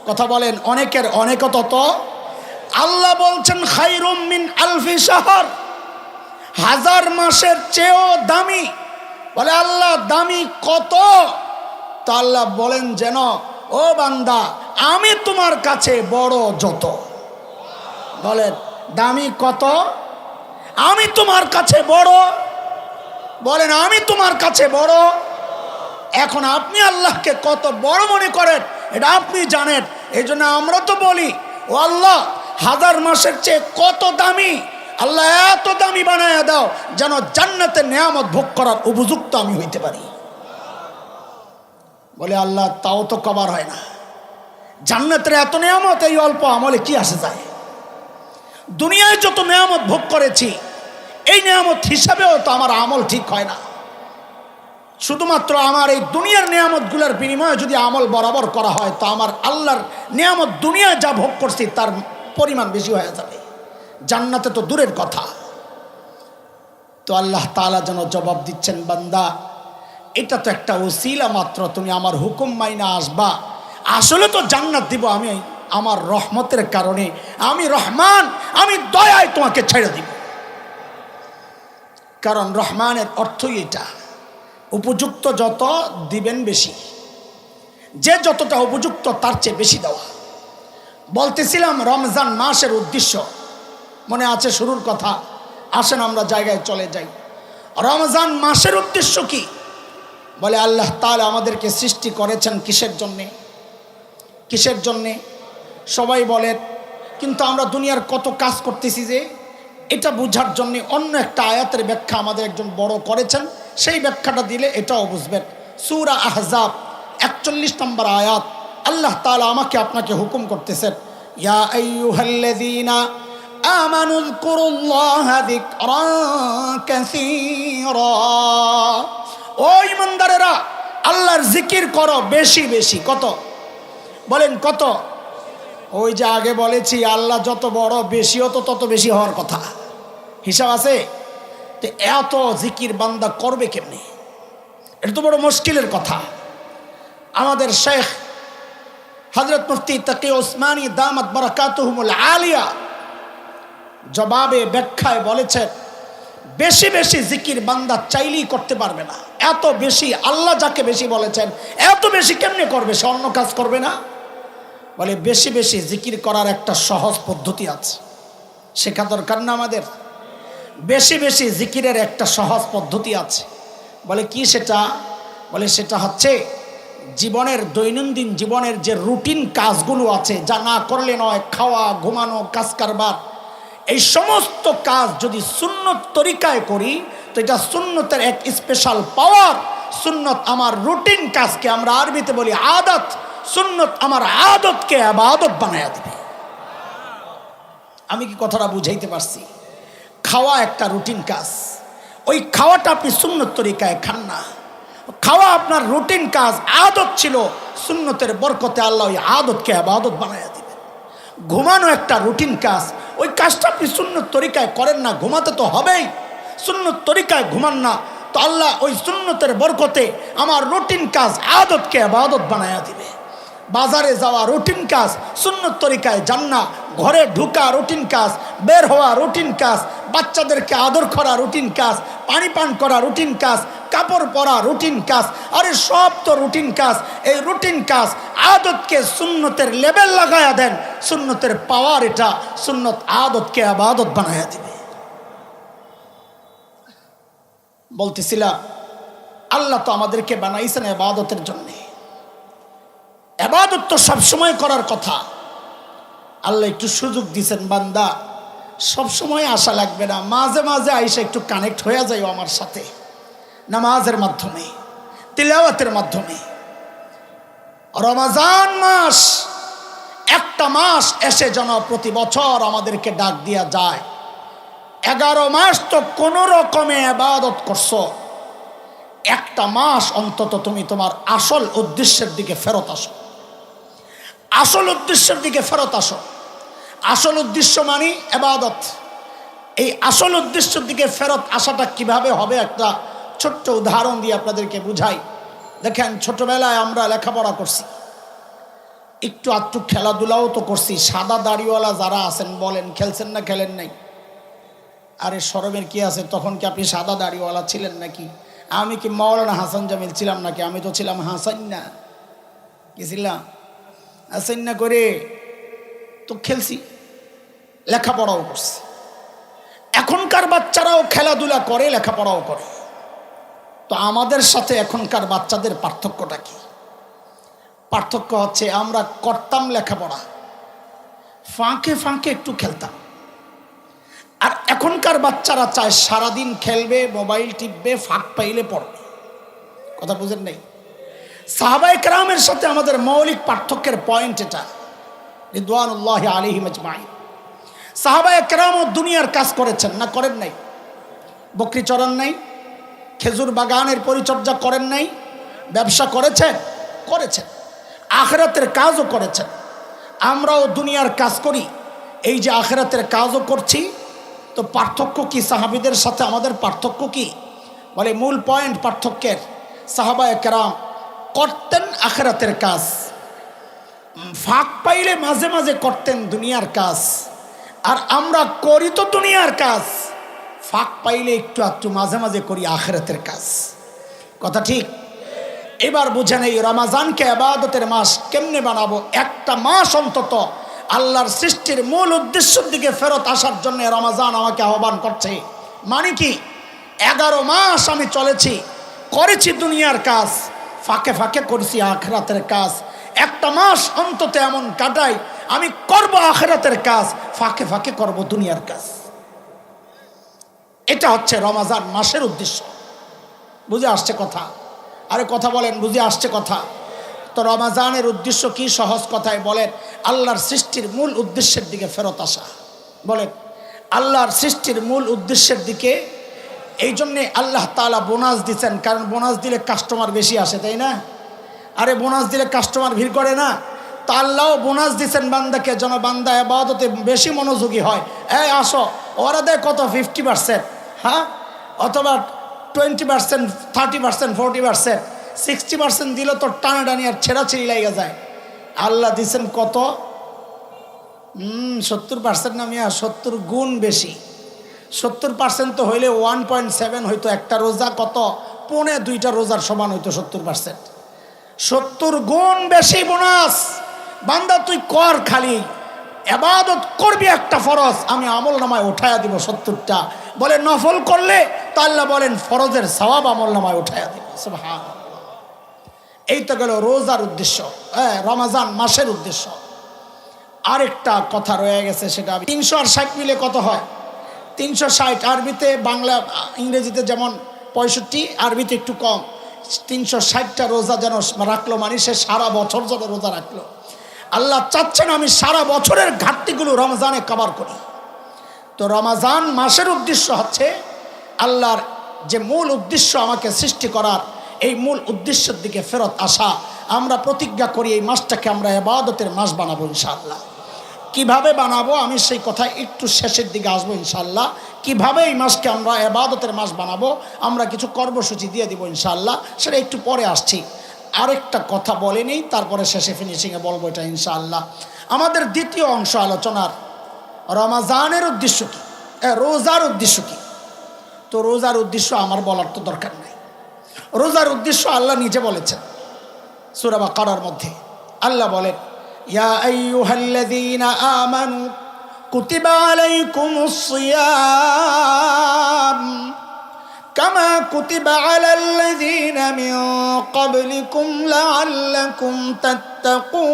কথা বলেন, অনেকের অনেকও তত। আল্লাহ বলছেন খায়রুম মিন আলফি শাহর, 1000 মাসের চেয়েও দামি। বলে আল্লাহ দামি কত? তো আল্লাহ বলেন যেন, ও বান্দা আমি তোমার কাছে বড় যত। বলেন দামি কত? আমি তোমার কাছে বড়। বলেন আমি তোমার কাছে বড়। এখন আপনি আল্লাহকে কত বড় মনে করেন এটা আপনি জানেন। এই জন্য আমরা তো বলি, ও আল্লাহ 1000 মাসের চেয়ে কত দামি, আল্লাহ এত দামি বানায় দাও যেন জান্নাতের নেয়ামত ভোগ করার উপযুক্ত আমি হইতে পারি। বলে আল্লাহ তাও তো কভার হয় না, জান্নাতের এত নেয়ামত এই অল্প আমলে কি আসে যায়? দুনিয়ায় যত নেয়ামত ভোগ করেছি, এই নেয়ামত হিসাবেও তো আমার আমল ঠিক হয় না। শুধুমাত্র আমার এই দুনিয়ার নেয়ামতগুলোর বিনিময়ে যদি আমল বরাবর করা হয়, তো আমার আল্লাহর নেয়ামত দুনিয়ায় যা ভোগ করছি তার পরিমাণ বেশি হয়ে যাবে, জান্নাতে তো দূরের কথা। তো আল্লাহ তাআলা যেন জবাব দিচ্ছেন, বান্দা এটা তো একটা ওসিলা মাত্র, তুমি আমার হুকুম মাইনা আসবা, আসলে তো জান্নাত দিব আমি আমার রহমতের কারণে। আমি রহমান, আমি দয়ায় তোমাকে ছেড়ে দিব। কারণ রহমানের অর্থই এটা, উপযুক্ত যত দিবেন বেশি, যে যতটা উপযুক্ত তার চেয়ে বেশি দেওয়া। বলতেছিলাম রমজান মাসের উদ্দেশ্য মনে আছে, শুরুর কথা। আসেন আমরা জায়গায় চলে যাই। রমজান মাসের উদ্দেশ্য কি? বলে আল্লাহ তাআলা আমাদেরকে সৃষ্টি করেছেন কিসের জন্যে? কিসের জন্যে সবাই বলেন, কিন্তু আমরা দুনিয়ার কত কাজ করতেছি যে এটা বোঝার জন্যে অন্য একটা আয়াতের ব্যাখ্যা আমাদের একজন বড় করেছেন, সেই ব্যাখ্যাটা দিলে এটাও বুঝবেন। সূরা আহজাব 41 নম্বর আয়াত, আল্লাহ তাআলা আমাকে আপনাকে হুকুম করতেছেন, ইয়া আইয়ুহাল্লাযীনা আমানু যকুরুল্লাহা যিকরান কাসীরা। ও ঈমানদারেরা, আল্লাহর জিকির করো বেশি বেশি। কত? বলেন কত? ওই যে আগে বলেছি, আল্লাহ যত বড় বেশিও তো তত বেশি হওয়ার কথা, হিসাব আছে। তো এত জিকির বান্দা করবে কেমনি? এটা তো বড় মুশকিলের কথা। আমাদের শেখ হযরত মুফতি তাকি ওসমানী দামাত বারাকাতুহুমুল আলিয়া জবাবে ব্যাখ্যায় বলেছেন, বেশি বেশি জিকির বান্দা চাইলেই করতে পারবে না। এত বেশি আল্লাহ যাকে বেশি বলেছেন, এত বেশি কেমনে করবে? সে অন্য কাজ করবে না? বলে বেশি বেশি জিকির করার একটা সহজ পদ্ধতি আছে, শেখা দরকার না আমাদের? বেশি বেশি জিকিরের একটা সহজ পদ্ধতি আছে। বলে কি সেটা? বলে সেটা হচ্ছে জীবনের দৈনন্দিন জীবনের যে রুটিন কাজগুলো আছে, যা না করলে নয়, খাওয়া, ঘুমানো, কাজ কারবার, এই সমস্ত কাজ যদি সুন্নত তরিকায় করি, তো এটা সুন্নতের এক স্পেশাল পাওয়ার। সুন্নত আমার রুটিন কাজকে আমরা আরবিতে বলি আদত, সুন্নত আমার আদতকে ইবাদত বানায়া দিবে। আমি কি কথাটা বুঝাইতে পারছি? খাওয়া একটা রুটিন কাজ, ওই খাওয়াটা আপনি সুন্নত তরিকায় খান না, খাওয়া আপনার রুটিন কাজ, আদত ছিল, সুন্নতের বরকতে আল্লাহ ওই আদতকে ইবাদত বানায়া দিবে। ঘুমানো একটা রুটিন কাজ, ওই কাজটা আপনি সুন্নত তরিকায় করেন না, ঘুমাতে তো হবেই, সুন্নত তরিকায় ঘুমান না, তো আল্লাহ ওই সুন্নতের বরকতে আমার রুটিন কাজ আদতকে ইবাদত বানায়া দিবে। বাজারে যাওয়া রুটিন কাজ, সুন্নত তরিকায় জান্না, ঘরে ঢুকা রুটিন কাজ, বের হওয়া রুটিন কাজ, বাচ্চাদেরকে আদর করা রুটিন কাজ, পানি পান করা রুটিন কাজ, কাপড় পরা রুটিন কাজ। আরে সব তো রুটিন কাজ। এই রুটিন কাজ আদতকে সুন্নতের লেবেল লাগায়া দেন, সুন্নতের পাওয়ার এটা, সুন্নত আদতকে আবাদত বানায়া দিবে। বলতেছিলাম আল্লাহ তো আমাদেরকে বানাইছেন ইবাদতের জন্য। ইবাদত তো সবসময় করার কথা। আল্লাহ একটু সুযোগ দিয়েছেন, বান্দা সবসময় আসা লাগবে না, মাঝে মাঝে আইসা একটু কানেক্ট হয়ে যাইও আমার সাথে, নামাজের মাধ্যমে, তিলাওয়াতের মাধ্যমে। রমজান মাস একটা মাস এসে যেন প্রতি বছর আমাদেরকে ডাক দিয়া যায়। 11 মাস তো কোনো রকমে ইবাদত করছো, একটা মাস অন্তত তুমি তোমার আসল উদ্দেশ্যের দিকে ফেরত আসো, আসল উদ্দেশ্যের দিকে ফেরত আসো। আসল উদ্দেশ্য মানে ইবাদত। এই আসল উদ্দেশ্যের দিকে ফেরত আসাটা কিভাবে হবে একটা ছোট্ট উদাহরণ দিয়ে আপনাদেরকে বুঝাই। দেখেন, ছোটবেলায় আমরা লেখাপড়া করছি, একটু আধটু খেলাধুলাও তো করছি। সাদা দাড়িওয়ালা যারা আছেন বলেন, খেলছেন না খেলেন নাই? আরে শরমের কি আছে, তখন কি আপনি সাদা দাড়িওয়ালা ছিলেন নাকি? আমি কি মাওলানা হাসান জামিল ছিলাম নাকি? আমি তো ছিলাম হাসান্না। কি ছিলাম? হাসান্না করে তো খেলছি, লেখাপড়াও করছি। এখনকার বাচ্চারাও খেলাধুলা করে, লেখাপড়াও করে। তো আমাদের সাথে এখনকার বাচ্চাদের পার্থক্যটা কি? পার্থক্য হচ্ছে আমরা করতাম লেখাপড়া, ফাঁকে ফাঁকে একটু খেলতাম। আর এখনকার বাচ্চারা চায় সারাদিন খেলবে, মোবাইল টিপবে, ফাঁক পাইলে পড়বে। কথা বুঝেন নাই? সাহাবায়ে কেরামের সাথে আমাদের মৌলিক পার্থক্যের পয়েন্ট এটা, রিদওয়ানুল্লাহি আলাইহিম আজমাইন। সাহাবায়ে কেরামও দুনিয়ার কাজ করেছেন না করেন নাই? বকরি চড়ান নাই, খেজুর বাগানের পরিচর্যা করেন নাই, ব্যবসা করেছেন, করেছেন, আখিরাতের কাজও করেছেন। আমরাও দুনিয়ার কাজ করি, এই যে আখিরাতের কাজও করছি। তো পার্থক্য কি সাহাবীদের সাথে আমাদের পার্থক্য কি? বলে মূল পয়েন্ট পার্থক্যের, সাহাবায়ে কেরাম করতেন আখিরাতের কাজ, ফাঁক পাইলে মাঝে মাঝে করতেন দুনিয়ার কাজ। আর আমরা করি তো দুনিয়ার কাজ, ফাঁক পাইলে একটু একটু মাঝে মাঝে করি আখিরাতের কাজ। কথা ঠিক? এবার বুঝেন, এই রমজানকে ইবাদতের মাস কেমনে বানাবো? একটা মাস অন্তত আল্লাহর সৃষ্টির মূল উদ্দেশ্যের দিকে ফেরত আসার জন্য রমজান আমাকে আহ্বান করছে। মানে কি, 11 মাস আমি চলেছি, করেছি দুনিয়ার কাজ, ফাঁকে ফাঁকে করেছি আখিরাতের কাজ। একটা মাস অন্তত এমন কাটাই আমি করব আখিরাতের কাজ, ফাঁকে ফাঁকে করব দুনিয়ার কাজ। এটা হচ্ছে রমজান মাসের উদ্দেশ্য। বুঝে আসছে কথা? আরে কথা বলেন, বুঝে আসছে কথা? তো রমজানের উদ্দেশ্য কি? সহজ কথায় বলেন, আল্লাহর সৃষ্টির মূল উদ্দেশ্যের দিকে ফেরত আসা। বলেন, আল্লাহর সৃষ্টির মূল উদ্দেশ্যের দিকে। এই জন্যে আল্লাহ তাআলা বোনাস দিচ্ছেন, কারণ বোনাস দিলে কাস্টমার বেশি আসে, তাই না? আরে বোনাস দিলে কাস্টমার ভিড় করে না? তা আল্লাহও বোনাস দিচ্ছেন বান্দাকে, যেন বান্দা ইবাদতে বেশি মনোযোগী হয়। এই আসো, ওরা দেয় কত? 50%, হ্যাঁ, অথবা 20%, 30%, 40%, 60% দিল তো টানাটানি আর ছেঁড়াছিড়ি লেগে যায়। আল্লাহ দিচ্ছেন কত? 70% না মিয়া, 70 গুণ বেশি। 70% তো হইলে 1.7 হইতো একটা রোজা, কত? 2.5 রোজার সমান হইতো 70%। 70 গুণ বেশি বোনাস। বান্দা তুই কর, খালি ইবাদত করবি একটা ফরজ, আমি আমল নামায় উঠায়া দিব 70টা। বলে নফল করলে তো আল্লাহ বলেন ফরজের সওয়াব আমল নামায় উঠায়া দিব। সুবহানাল্লাহ। এই তো গেল রোজার উদ্দেশ্য, রমজান মাসের উদ্দেশ্য। আরেকটা কথা রয়ে গেছে, সেটা 360 মিলে কত হয়? 360 আরবিতে, বাংলা ইংরেজিতে যেমন 65, আরবিতে একটু কম। 360টা রোজা যেন রাখলো, মানে সে সারা বছর যেন রোজা রাখলো। আল্লাহ চাচ্ছেন আমি সারা বছরের ঘাটতিগুলো রমজানে কভার করি। তো রমজান মাসের উদ্দেশ্য হচ্ছে আল্লাহর যে মূল উদ্দেশ্য আমাকে সৃষ্টি করার, এই মূল উদ্দেশ্যের দিকে ফেরত আসা। আমরা প্রতিজ্ঞা করি এই মাসটাকে আমরা ইবাদতের মাস বানাবো ইনশাআল্লাহ। কিভাবে বানাবো আমি সেই কথা একটু শেষের দিকে আসবো ইনশাআল্লাহ। কিভাবে এই মাসকে আমরা ইবাদতের মাস বানাবো, আমরা কিছু কর্মসূচি দিয়ে দিব ইনশাআল্লাহ, সেটা একটু পরে আসছি। আরেকটা কথা বলে নেই, তারপরে শেষে ফিনিশিংয়ে বলবো এটা ইনশাআল্লাহ। আমাদের দ্বিতীয় অংশ আলোচনার রমাজানের উদ্দেশ্য কি, রোজার উদ্দেশ্য কি। তো রোজার উদ্দেশ্য আমার বলার তো দরকার নাই। রোজার উদ্দেশ্য আল্লাহ নিজে বলেছেন সূরা বাকারার মধ্যে। আল্লাহ বলেন, ইয়া আইয়ুহাল্লাযীনা আমানু কুতিবা আলাইকুমুস সিয়াম কামা কুতিবা আলাল্লাযীনা মিন ক্বাবলিকুম লাআল্লাকুম তাত্তাকুন।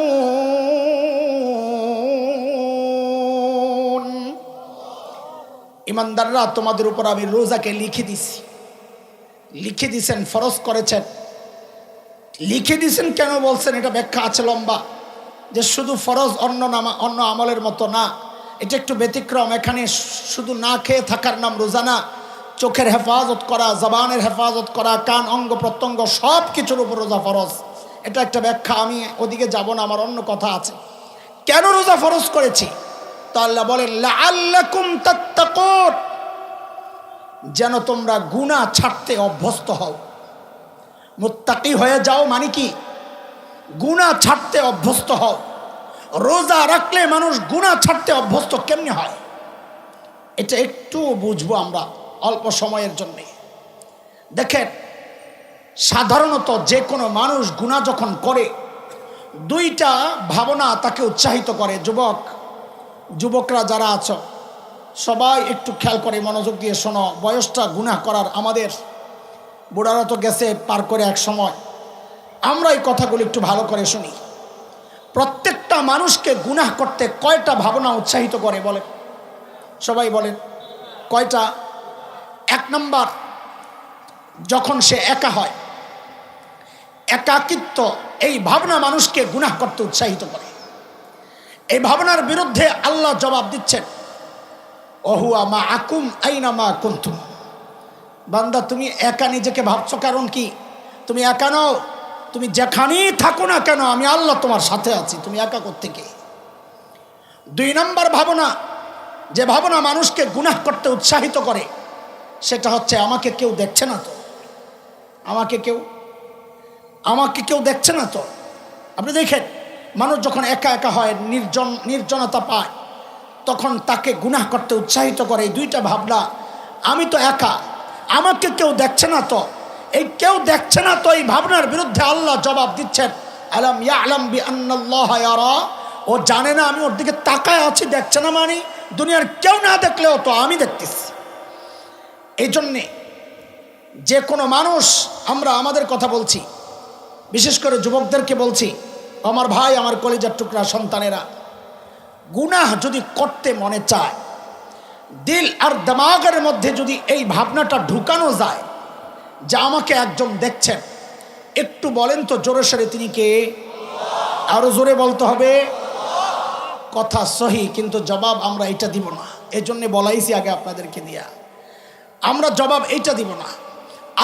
ইমানদাররা, তোমাদের উপর আমি রোজাকে লিখে দিছি। লিখে দিছেন, ফরজ করেছেন। লিখে দিছেন কেন বলছেন, এটা ব্যাখ্যা আছে লম্বা, যে শুধু ফরজ অন্য আমলের মতো না, এটা একটু ব্যতিক্রম। এখানে শুধু না খেয়ে থাকার নাম রোজা না, চোখের হেফাজত করা, জবানের হেফাজত করা, কান অঙ্গ প্রত্যঙ্গ সব কিছুর উপর রোজা ফরজ। এটা একটা ব্যাখ্যা, আমি ওদিকে যাব না, আমার অন্য কথা আছে। কেন রোজা ফরজ করেছি? তো আল্লাহ বলেন, লাআল্লাকুম তাত্তাকুন, যেন তোমরা গুনাহ ছাড়তে অভ্যস্ত হও। মুত্তাকি হয়ে যাও মানে কি? গুনাহ ছাড়তে অভ্যস্ত হও। রোজা রাখলে মানুষ গুনাহ ছাড়তে অভ্যস্ত কেমনে হয়, এটা একটু বুঝবো আমরা অল্প সময়ের জন্যে। দেখেন, সাধারণত যে কোনো মানুষ গুনাহ যখন করে, দুইটা ভাবনা তাকে উৎসাহিত করে। যুবকরা যারা আছো সবাই একটু খেয়াল করে মনোযোগ দিয়ে শোনো। বয়সটা গুনাহ করার, আমাদের বুড়ারা তো গেছে পার করে এক সময়, আমরা এই কথাগুলো একটু ভালো করে শুনি। প্রত্যেকটা মানুষকে গুনাহ করতে কয়টা ভাবনা উৎসাহিত করে বলেন? সবাই বলেন কয়টা? এক নাম্বার, যখন সে একা হয়, একাকিত্ব, এই ভাবনা মানুষকে গুনাহ করতে উৎসাহিত করে। এই ভাবনার বিরুদ্ধে আল্লাহ জবাব দিচ্ছেন, ওহুয়া মাআকুম আইনামা কুনতুম। বান্দা, তুমি একা নিজেকে ভাবছো, কারণ কি? তুমি একা নও। তুমি যেখানেই থাকো না কেন, আমি আল্লাহ তোমার সাথে আছি। তুমি একা কোত্থেকে? দুই নম্বর ভাবনা, যে ভাবনা মানুষকে গুনাহ করতে উৎসাহিত করে, সেটা হচ্ছে আমাকে কেউ দেখছে না তো, আমাকে কেউ দেখছে না তো। আপনি দেখেন, মানুষ যখন একা একা হয়, নির্জনতা পায়, তখন তাকে গুনাহ করতে উৎসাহিত করে এই দুইটা ভাবনা। আমি তো একা, আমাকে কেউ দেখছে না তো। এই কেউ দেখছে না তো, এই ভাবনার বিরুদ্ধে আল্লাহ জবাব দিচ্ছেন, আলাম ইয়ালাম বিআন্নাল্লাহ ইয়ারা। ও জানে না আমি ওর দিকে তাকায় আছি, দেখছে না মানে দুনিয়ার কেউ না দেখলেও তো আমি দেখতেছি। এই জন্যে যে কোনো মানুষ, আমরা আমাদের কথা বলছি, বিশেষ করে যুবকদেরকে বলছি, আমার ভাই, আমার কলিজার টুকরা সন্তানেরা, গুনাহ যদি করতে মনে চায়, দিল আর দিমাগের মধ্যে যদি এই ভাবনাটা ঢুকানো যায় যে আমাকে একজন দেখছেন, একটু বলেন তো জোরে সরে, তিনি কে? আরো জোরে বলতে হবে। কথা সহি, কিন্তু জবাব আমরা এটা দিব না। এই জন্যে বলাইছি আগে আপনাদেরকে দিয়া, আমরা জবাব এইটা দিব না।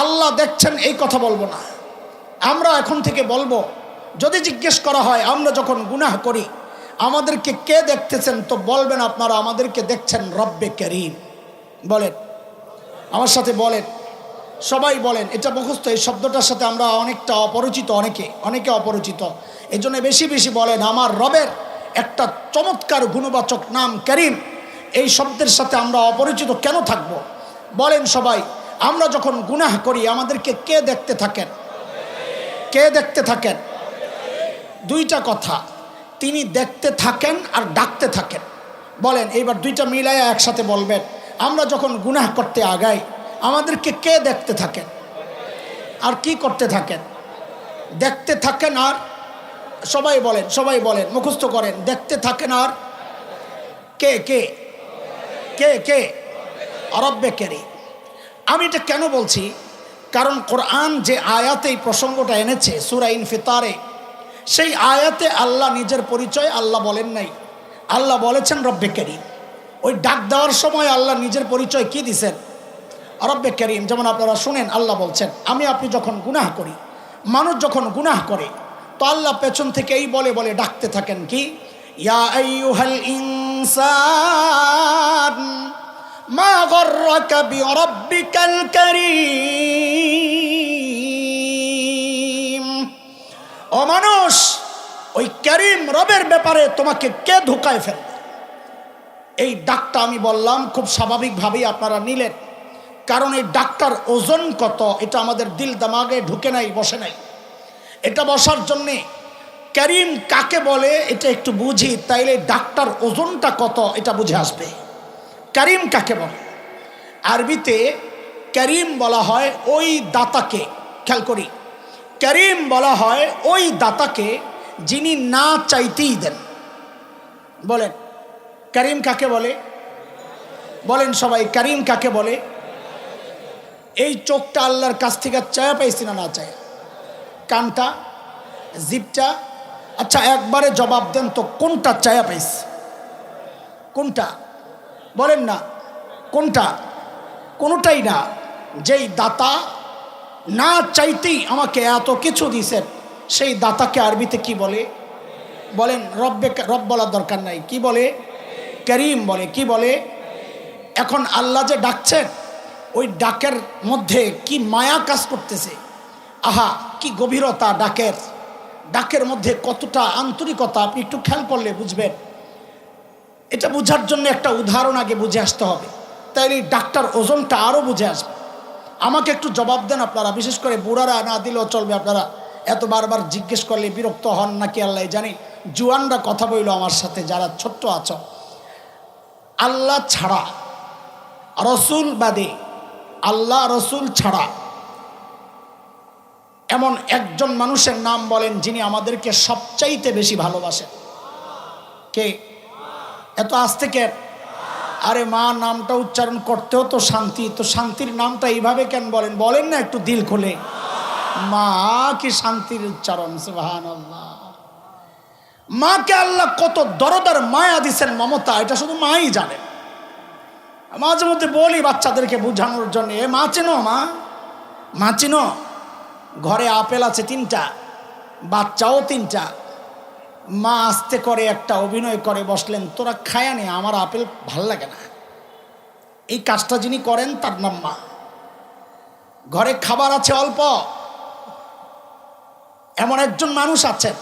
আল্লাহ দেখছেন এই কথা বলবো না। আমরা এখন থেকে বলবো, যদি জিজ্ঞেস করা হয় আমরা যখন গুনাহ করি আমাদেরকে কে দেখতেছেন, তো বলবেন আপনারা আমাদেরকে দেখছেন রব্বে করিম। বলেন, আমার সাথে বলেন, সবাই বলেন। এটা মুখস্থ, এই শব্দটার সাথে আমরা অনেকটা অপরিচিত, অনেকে অপরিচিত। এই জন্য বেশি বেশি বলেন, আমার রবের একটা চমৎকার গুণবাচক নাম করিম, এই শব্দের সাথে আমরা অপরিচিত কেন থাকব? বলেন সবাই, আমরা যখন গুনাহ করি আমাদেরকে কে দেখতে থাকেন? কে দেখতে থাকেন? দুইটা কথা, তিনি দেখতে থাকেন আর ডাকতে থাকেন। বলেন এইবার দুইটা মিলাইয়া একসাথে বলবেন, আমরা যখন গুনাহ করতে আগাই আমাদেরকে কে দেখতে থাকেন আর কি করতে থাকেন? দেখতে থাকেন আর, সবাই বলেন, মুখস্থ করেন, দেখতে থাকেন আর কে কে কে কে? রব্বে করিম। আমি এটা কেন বলছি? কারণ কোরআন যে আয়াতে এই প্রসঙ্গটা এনেছে সূরা ইনফিতারে, সেই আয়াতে আল্লাহ নিজের পরিচয় আল্লাহ বলেন নাই, আল্লাহ বলেছেন রব্বে করিম। ওই ডাক দেওয়ার সময় আল্লাহ নিজের পরিচয় কি দিছেন? রব্বে করিম। যেমন আপনারা শুনেন, আল্লাহ বলছেন, আমি আপনি যখন গুনাহ করি, মানুষ যখন গুনাহ করে, তো আল্লাহ পেছন থেকে এই বলে বলে ডাকতে থাকেন, কি? ইয়া আইয়ুহাল ইনসান মা গররাকা বিরব্বিকাল কারীম। ওই করিম রবের ব্যাপারে তোমাকে কে ধোকায় ফেলবে? এই ডাকটা আমি বললাম খুব স্বাভাবিকভাবেই আপনারা নিলেন, কারণ এই ডাকটার ওজন কত এটা আমাদের দিল দামাগে ঢুকে নাই, বসে নাই। এটা বসার জন্যে করিম কাকে বলে এটা একটু বুঝি, তাইলে ডাকটার ওজনটা কত এটা বুঝে আসবে। করিম কাকে বলে? আরবিতে করিম বলা হয় ওই দাতাকে, খেয়াল করি, করিম বলা হয় ওই দাতাকে যিনি না চাইতেই দেন। বলেন করিম কাকে বলে? বলেন সবাই, করিম কাকে বলে? এই চোখটা আল্লাহর কাছ থেকে চায়া পাইছি না না চায়? কানটা, জিভটা, আচ্ছা একবারে জবাব দেন তো, কোনটা চায়া পাইছি? কোনটা বলেন না? কোনটা? কোনোটাই না। যেই দাতা না চাইতেই আমাকে এত কিছু দিছেন, সেই দাতাকে আরবিতে কি বলে? বলেন, রব বলার দরকার নাই, কি বলে? করিম বলে। কি বলে? এখন আল্লাহ যে ডাকছেন, ওই ডাকের মধ্যে কি মায়া কাজ করতেছে! আহা, কি গভীরতা ডাকের! ডাকের মধ্যে কতটা আন্তরিকতা আপনি একটু খেয়াল করলে বুঝবেন। এটা বোঝার জন্য একটা উদাহরণ আগে বুঝে আসতে হবে, তাইলে ডাক্তার ওজনটা আরও বুঝে আসবে। আমাকে একটু জবাব দেন আপনারা, বিশেষ করে বুড়ারা না দিলেও চলবে, আপনারা এত বারবার জিজ্ঞেস করলে বিরক্ত হন নাকি আল্লাহ জানি। জুয়ানরা কথা বইল আমার সাথে, যারা ছোট্ট আছো, আল্লাহ ছাড়া, রসুল বাদে, আল্লাহ রসুল ছাড়া এমন একজন মানুষের নাম বলেন যিনি আমাদেরকে সবচাইতে বেশি ভালোবাসেন। কে? এত আস্তে কে? আরে মা নামটা উচ্চারণ করতেও তো শান্তি, তো শান্তির নামটা এইভাবে কেন বলেন? বলেন না একটু দিল খুলে, মা কি শান্তির উচ্চারণ! সুবহানাল্লাহ। মাকে আল্লাহ কত দরদার মায়া দিচ্ছেন, মমতা, এটা শুধু মাই জানেন। মাঝে মধ্যে বলি বাচ্চাদেরকে বোঝানোর জন্য, এ মা চেনো? মা চেনো? ঘরে আপেল আছে 3টা, বাচ্চাও 3টা। মা আস্তে করে একটা অভিনয় করে বসলেন, তোরা খায়া নে, আমার আপেল ভাল লাগে না। এই কাজটা যিনি করেন তার নাম মা। ঘরে খাবার আছে অল্প, এমন একজন মানুষ আছেন,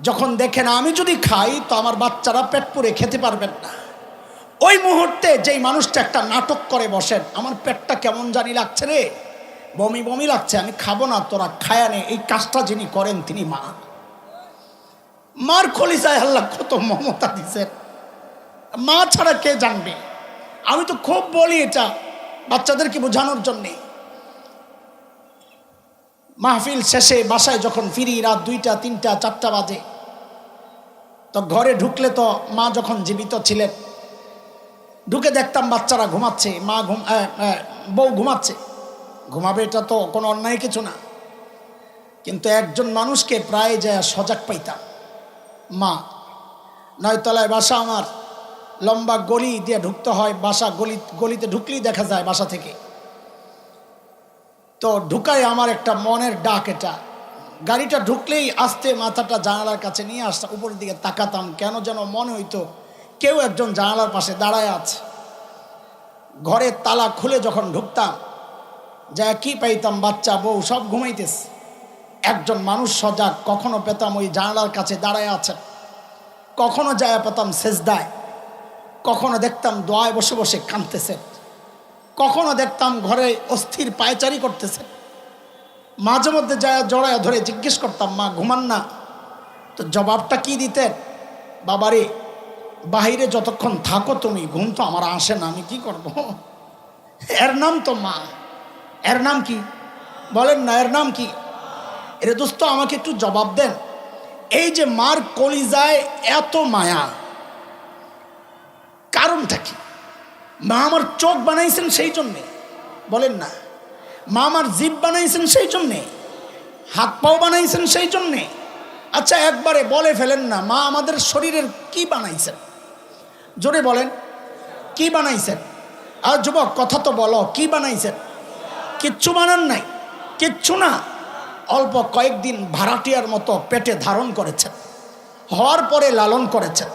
যখন দেখেন আমি যদি খাই তো আমার বাচ্চারা পেট পুরে খেতে পারবেন না, ওই মুহূর্তে যেই মানুষটা একটা নাটক করে বসেন, আমার পেটটা কেমন জানি লাগছে রে, বমি বমি লাগছে, আমি খাবো না, তোরা খায়া নে, এই কাজটা যিনি করেন তিনি মা। মার খলিজায় আল্লাহ কত মমতা দিছেন, মা ছাড়া কে জানবে? আমি তো খুব বলি এটা বাচ্চাদেরকে বোঝানোর জন্যে। মাহফিল শেষে বাসায় যখন ফিরি, রাত 2টা 3টা 4টা বাজে, তো ঘরে ঢুকলে তো মা যখন জীবিত ছিলেন, ঢুকে দেখতাম বাচ্চারা ঘুমাচ্ছে, বউ ঘুমাচ্ছে। ঘুমাবে, এটা তো কোনো অন্যায় কিছু না, কিন্তু একজন মানুষকে প্রায় যায় সজাগ পাইতাম, মা। 9 তলায় বাসা আমার, লম্বা গলি দিয়ে ঢুকতে হয় বাসা, গলিতে ঢুকলেই দেখা যায় বাসা থেকে। তো ঢুকায় আমার একটা মনের ডাক, এটা গাড়িটা ঢুকলেই আস্তে মাথাটা জানালার কাছে নিয়ে আসতাম, উপরের দিকে তাকাতাম, কেন যেন মনে হইতো কেউ একজন জানালার পাশে দাঁড়ায় আছে। ঘরের তালা খুলে যখন ঢুকতাম, যা কি পাইতাম, বাচ্চা বউ সব ঘুমাইতেছে, একজন মানুষ সজাগ। কখনো পেতাম ওই জানালার কাছে দাঁড়ায় আছেন, কখনো যায় পেতাম সেজদায়, কখনো দেখতাম দোয়ায় বসে বসে কাঁদতেছেন, কখনো দেখতাম ঘরে অস্থির পায়চারি করতেছেন। মাঝে মধ্যে যায় জড়ায় ধরে জিজ্ঞেস করতাম, মা ঘুমান না? তো জবাবটা কি দিতেন? বাবারে, বাহিরে যতক্ষণ থাকো তুমি, ঘুম তো আমার আসে না, আমি কি করব? এর নাম তো মা। এর নাম কি? বলেন না, এর নাম কি? এর দোস্ত আমাকে একটু জবাব দেন। এই যে মার কলিজায় এত মায়া, কারণটা কি? মা আমার চোখ বানাইছেন সেই জন্যে, বলেন না? মা আমার জিভ বানাইছেন সেই জন্যে, হাত পাও বানাইছেন সেই জন্যে। আচ্ছা একবারে বলে ফেলেন না, মা আমাদের শরীরের কি বানাইছেন? জোরে বলেন, কি বানাইছেন? আর যুবক কথা তো বলো, কি বানাইছেন? কিচ্ছু বানান নাই, কিচ্ছু না। অল্প কয়েকদিন ভাড়াটিয়ার মতো পেটে ধারণ করেছেন, হওয়ার পরে লালন করেছেন,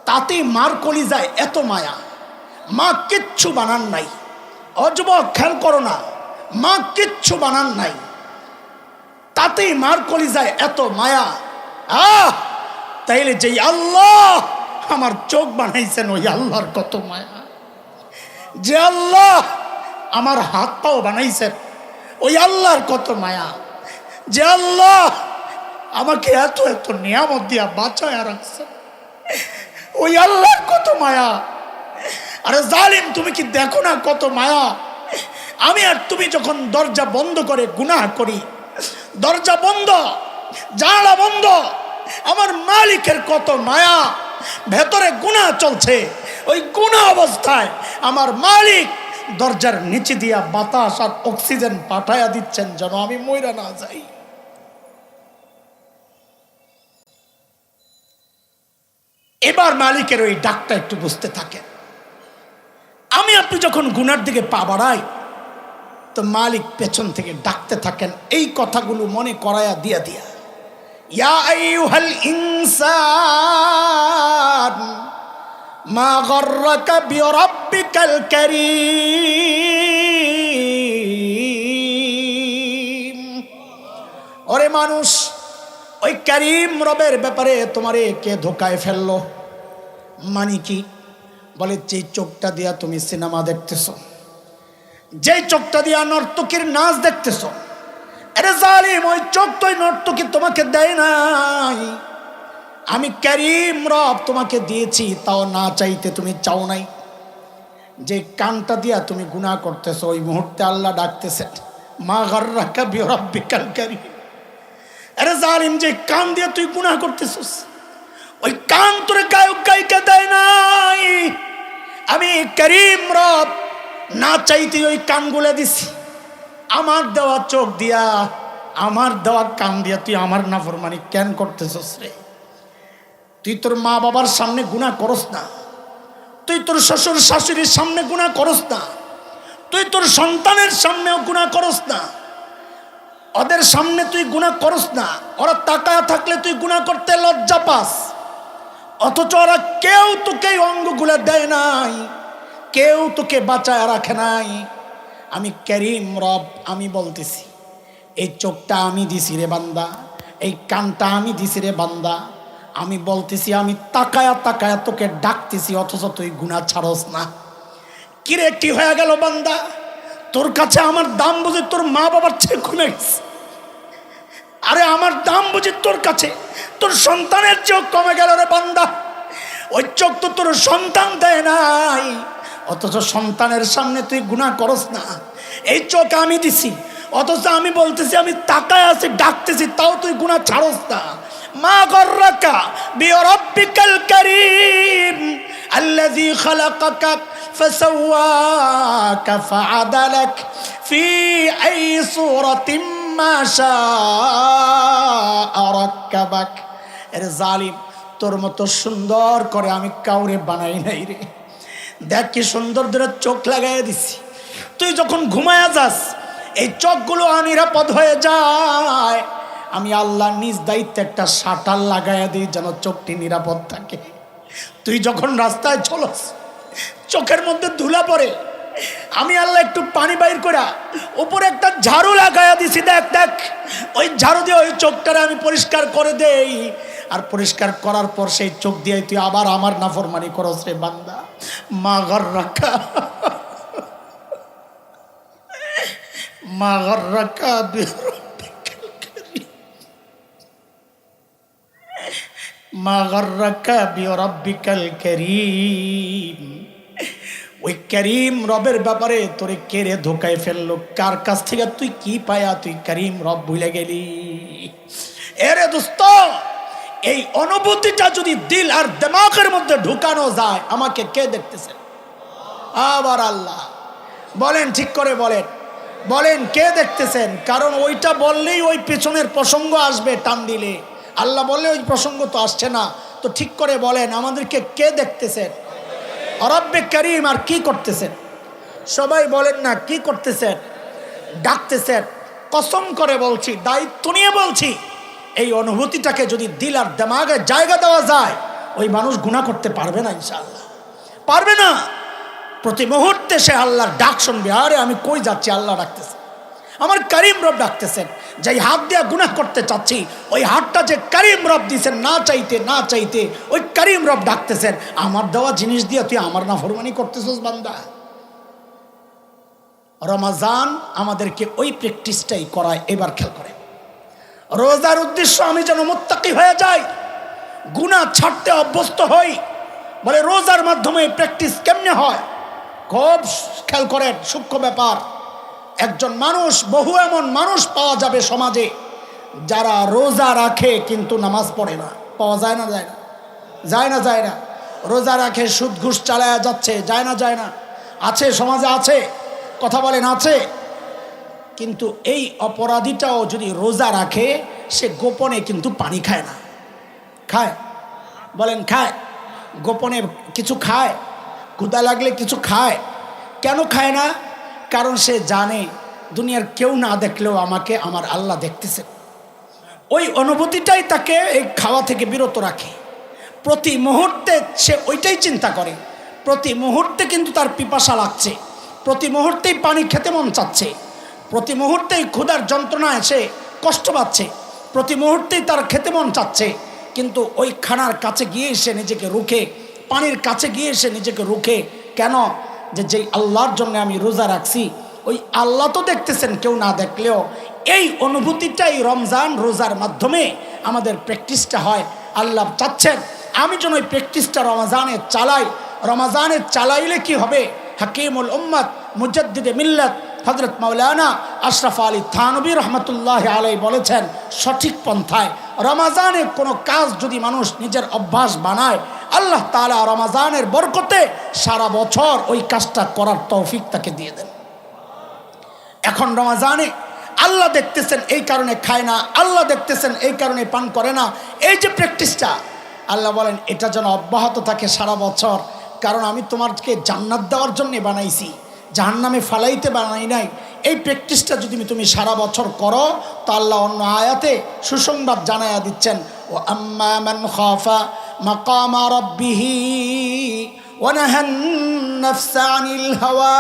তাতেই মার কলিজায় এত মায়া। মা কিচ্ছু বানান নাই। যুবক খেয়াল করো না, মা কিচ্ছু বানান নাই, তাতেই মার কলিজায় এত মায়া। তাইলে যেই আল্লাহ আমার চোখ বানাইছেন ওই আল্লাহর কত মায়া, যে আল্লাহ আমার হাত পাও বানাইছেন ওই আল্লাহর কত মায়া, যে আল্লাহ আমাকে এত এত নিয়ামত দিয়া বাঁচায় রাখছে ওই আল্লাহর কত মায়া। আরে জালিম, তুমি কি দেখো না কত মায়া? আমি আর তুমি যখন দরজা বন্ধ করে গুনাহ করি, দরজা বন্ধ, জানালা বন্ধ, আমার মালিকের কত মায়া, ভেতরে গুনাহ চলছে, ওই গুনাহ অবস্থায় আমার মালিক দরজার নিচে দিয়া বাতাস আর অক্সিজেন পাঠায়া দিচ্ছেন যেন আমি মইরা না যাই। এবার মালিকের ওই ডাকটা একটু বুঝতে থাকেন। আমি আপনি যখন গুনার দিকে পা বাড়াই তো মালিক পেছন থেকে ডাকতে থাকেন এই কথাগুলো মনে করায়া দিয়া দিয়া, ইয়া আইয়ুহাল ইনসান মা গররাকা বিরাব্বিকাল কারীম। ওরে মানুষ, ওই কারীম রবের ব্যাপারে তোমারে কে ধোকায় ফেললো? মানে কি? বলে যে চোখটা দিয়া তুমি সিনেমা দেখতেছো, যে চোখটা দিয়া নর্তকীর নাচ দেখতেছো, আরে জালিম, ওই চোখ তো নর্তকী তোমাকে দেয় নাই, আমি কারীম রব তোমাকে দিয়েছি, তাও না চাইতে তুমি চাও নাই। যে কানটা দিয়া তুমি গুনাহ করতেছো ওই মুহূর্তে আল্লাহ ডাকতেছে মা গররাকা বিরাব্বিকাল কারীম। আরে জালিম, যে কান দিয়ে তুই গুনাহ করতেছিস ওই কান তোরে গায়ক গায়িকা দেয় নাই, আমি কারীম রব না চাইতে ওই কানগুলো দিছি। আমার দেওয়া চোখ দিয়া, আমার দেওয়া কান দিয়া তুই আমার নাফরমানি কেন করতেছিস রে? তুই তোর মা বাবার সামনে গুনাহ করস না, তুই তোর শ্বশুর শাশুড়ির সামনে গুনাহ করস না, তুই তোর সন্তানের সামনেও গুনাহ করস না, ওদের সামনে তুই গুনাহ করস না, ওরা তাকায় থাকলে তুই গুনাহ করতে লজ্জা পাস, অথচ ওরা কেউ তোকে অঙ্গগুলা দেয় নাই, কেউ তোকে বাঁচায় রাখে নাই। আমি কারীম রব, আমি বলতেছি এই চোখটা আমি দিছি রে বান্দা, এই কানটা আমি দিছি রে বান্দা, আমি বলতেছি আমি তাকায়া তাকায়া তোকে ডাকতেছি, অথচ তুই গুনাহ ছাড়স না। কিরে, কি হয়ে গেল বান্দা? তোর কাছে আমার দাম বুঝি তোর মা বাবার চেয়ে কমে গেছে? আরে আমার দাম বুঝি তোর কাছে তোর সন্তানের চোখ কমে গেল রে বান্দা। ওই চোখ তো তোর সন্তান দেয় নাই, অথচ সন্তানের সামনে তুই গুনাহ করস না। এই চোখ আমি দিছি, অথচ আমি বলতেছি আমি তাকায় আছি, ডাকতেছি, তাও তুই গুনাহ ছাড়স না। মা গররাকা বিরাব্বিকাল কারীম আল্লাযী খালাকাকা ফাসাওয়াকা ফাআদালাক ফি আই সূরাতিন মা শাআ রাক্কাবাক। এর জালিম, তোর মতো সুন্দর করে আমি কাউরে বানাই নাই রে। দেখ কি সুন্দর ধরে চোখ লাগাইয়া দিছি, তুই যখন ঘুমায়া যাস এই চোখগুলো অনিরাপদ হয়ে যায়, আমি আল্লাহ নিজ দায়িত্বে একটা শাটার লাগাইয়া দিই যেন চোখটি নিরাপদ থাকে। তুই যখন রাস্তায় চলস চোখের মধ্যে ধুলা পড়ে, আমি আল্লাহ একটু পানি বাইর করা উপরে একটা ঝাড়ু লাগাইয়া দিছি, দেখ দেখ ওই ঝাড়ু দিয়ে ওই চোখটারে আমি পরিষ্কার করে দেই, আর পরিষ্কার করার পর সেই চোখ দিয়ে তুই আবার আমার নাফরমানি করস রে বান্দা। মা গররাকা মা গররাকা বিরাব্বিকাল কারীম মা গররাকা বিরাব্বিকাল কারীম। ওই কারীম রবের ব্যাপারে তোরে কেড়ে ধোকায় ফেললো? কার কাছ থেকে তুই কি পায়া তুই কারীম রব ভুলে গেলি? এরে দোস্ত, এই অনুভূতিটা যদি দিল আর দিমাগের মধ্যে ঢুকানো যায়, আমাকে কে দেখতেছে? আবার আল্লাহ। বলেন, ঠিক করে বলেন, বলেন কে দেখতেছেন? কারণ ওইটা বললেই ওই পেছনের প্রসঙ্গ আসবে টান দিলে, আল্লাহ বললে ওই প্রসঙ্গ তো আসছে না। তো ঠিক করে বলেন আমাদেরকে কে দেখতেছেন? রব্বে কারীম। আর কি করতেছেন? সবাই বলেন না, কি করতেছেন? ডাকতেছেন। কসম করে বলছি, দায়িত্ব নিয়ে বলছি, এই অনুভূতিটাকে যদি দিল আর দিমাগে জায়গা দেওয়া যায়, ওই মানুষ গুনাহ করতে পারবে না, ইনশাআল্লাহ পারবে না। প্রতি মুহূর্তে সে আল্লাহর ডাক শুনবে। আরে আমি কই যাচ্ছি, আল্লাহ ডাকতেছে, আমার করিম রব ডাকতেছেন। যেই হাত দিয়ে গুনাহ করতে চাচ্ছি ওই হাতটা যে করিম রব দিয়েছেন, না চাইতে না চাইতে ওই করিম রব ডাকতেছেন, আমার দেওয়া জিনিস দিয়ে তুই আমার নাফরমানি করতেছিস বান্দা। রমাজান আমাদেরকে ওই প্র্যাকটিসটাই করায়। এবার খেয়াল করে, রোজার উদ্দেশ্য আমি যেন মুত্তাকি হয়ে যাই, গুনাহ ছাড়তে অভ্যস্ত হই। বলে রোজার মাধ্যমে প্র্যাকটিস কেমনে হয়? খুব খেয়াল করেন, সূক্ষ্ম ব্যাপার। একজন মানুষ, বহু এমন মানুষ পাওয়া যাবে সমাজে যারা রোজা রাখে কিন্তু নামাজ পড়ে না। পাওয়া যায় না? যায় না? যায় না? যায় না? রোজা রাখে, সুদ ঘুষ চালায়া যাচ্ছে। যায় না? যায় না? আছে, সমাজে আছে। কথা বলেন, আছে। কিন্তু এই অপরাধীটাও যদি রোজা রাখে, সে গোপনে কিন্তু পানি খায় না। খায়? বলেন খায়? গোপনে কিছু খায়, ক্ষুধা লাগলে কিছু খায়। কেন খায় না? কারণ সে জানে দুনিয়ার কেউ না দেখলেও আমাকে আমার আল্লাহ দেখতেছে। ওই অনুভূতিটাই তাকে এই খাওয়া থেকে বিরত রাখে। প্রতি মুহূর্তে সে ওইটাই চিন্তা করে। প্রতি মুহূর্তে কিন্তু তার পিপাসা লাগছে, প্রতি মুহূর্তেই পানি খেতে মন চাচ্ছে, প্রতি মুহূর্তেই ক্ষুধার যন্ত্রণায় সে কষ্ট পাচ্ছে, প্রতি মুহূর্তেই তার খেতে মন চাচ্ছে। কিন্তু ওই খানার কাছে গিয়ে সে নিজেকে রুখে, পানির কাছে গিয়ে সে নিজেকে রুখে। কেন? যেই আল্লাহর জন্য আমি রোজা রাখছি ওই আল্লাহ তো দেখতেছেন কেউ না দেখলেও। এই অনুভূতিটাই রমজান রোজার মাধ্যমে আমাদের প্র্যাকটিসটা হয়। আল্লাহ চাচ্ছেন আমি যেন ওই প্র্যাকটিসটা রমজানে চালাই। রমজানে চালাইলে কি হবে? হাকিমুল উম্মত মুজাদ্দিদে মিল্লাত হযরত মাওলানা আশরাফ আলী থানভী রহমতুল্লাহ আলাই বলেছেন, সঠিক পন্থায় রমজানে কোনো কাজ যদি মানুষ নিজের অভ্যাস বানায়, আল্লাহ তাআলা রমজানের বরকতে সারা বছর ওই কাজটা করার তৌফিক তাকে দিয়ে দেন। এখন রমজানে আল্লাহ দেখতেছেন এই কারণে খায় না, আল্লাহ দেখতেছেন এই কারণে পান করে না। এই যে প্র্যাকটিসটা, আল্লাহ বলেন এটা যেন অব্যাহত থাকে সারা বছর। কারণ আমি তোমাকে জান্নাত দেওয়ার জন্য বানাইছি, জাহান্নামে ফালাইতে বানাই নাই। এই প্র্যাকটিসটা যদি তুমি সারা বছর করো তো আল্লাহ অন্য আয়াতে সুসংবাদ জানায়া দিচ্ছেন, ও আম্মা মান খাফা মাকামা রাব্বিহি ওয়া নাহান নাফসা আনিল হাওয়া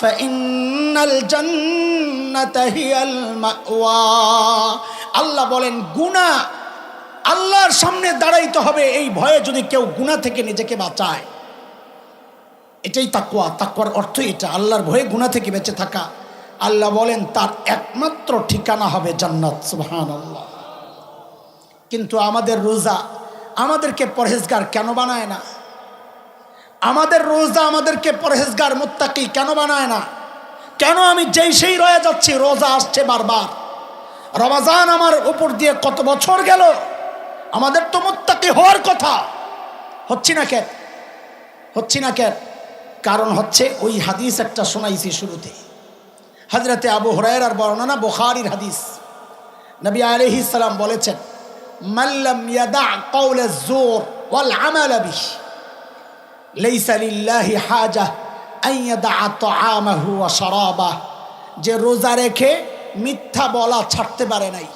ফাইন্নাল জান্নাতা হিয়াল মাওয়া। আল্লাহ বলেন গুনাহ আল্লাহর সামনে দাঁড়াইতে হবে এই ভয়ে যদি কেউ গুনাহ থেকে নিজেকে বাঁচায়। এটাই তাকওয়া। তাকওয়ার অর্থ এটা, আল্লাহর ভয়ে গুনাহ থেকে বেঁচে থাকা। আল্লাহ বলেন তার একমাত্র ঠিকানা হবে জান্নাত। সুবহানাল্লাহ। কিন্তু আমাদের রোজা আমাদেরকে পরহেজগার কেন বানায় না? আমাদের রোজা আমাদেরকে পরহেজগার মুত্তাকি কেন বানায় না? কেন আমি যেই সেই রয়ে যাচ্ছি? রোজা আসছে বারবার। রমজান আমার উপর দিয়ে কত বছর গেল, আমাদের তো মুত্তাকি হওয়ার কথা। হচ্ছি না কেন? হচ্ছি না কেন? কারণ হচ্ছে ওই হাদিস একটা শোনাইছি শুরুতে, হযরতে আবু হুরায়রার বর্ণনা, বুখারীর হাদিস। নবী আলাইহিস সালাম বলেছেন, মাল্লাম ইয়াদা কাওলাজ জুর ওয়াল আমাল বিহি লাইসা লিল্লাহি হাজা আন ইয়াদা তাআমাহু ওয়া শারাবাহু। যে রোজা রেখে মিথ্যা বলা ছাড়তে পারে নাই,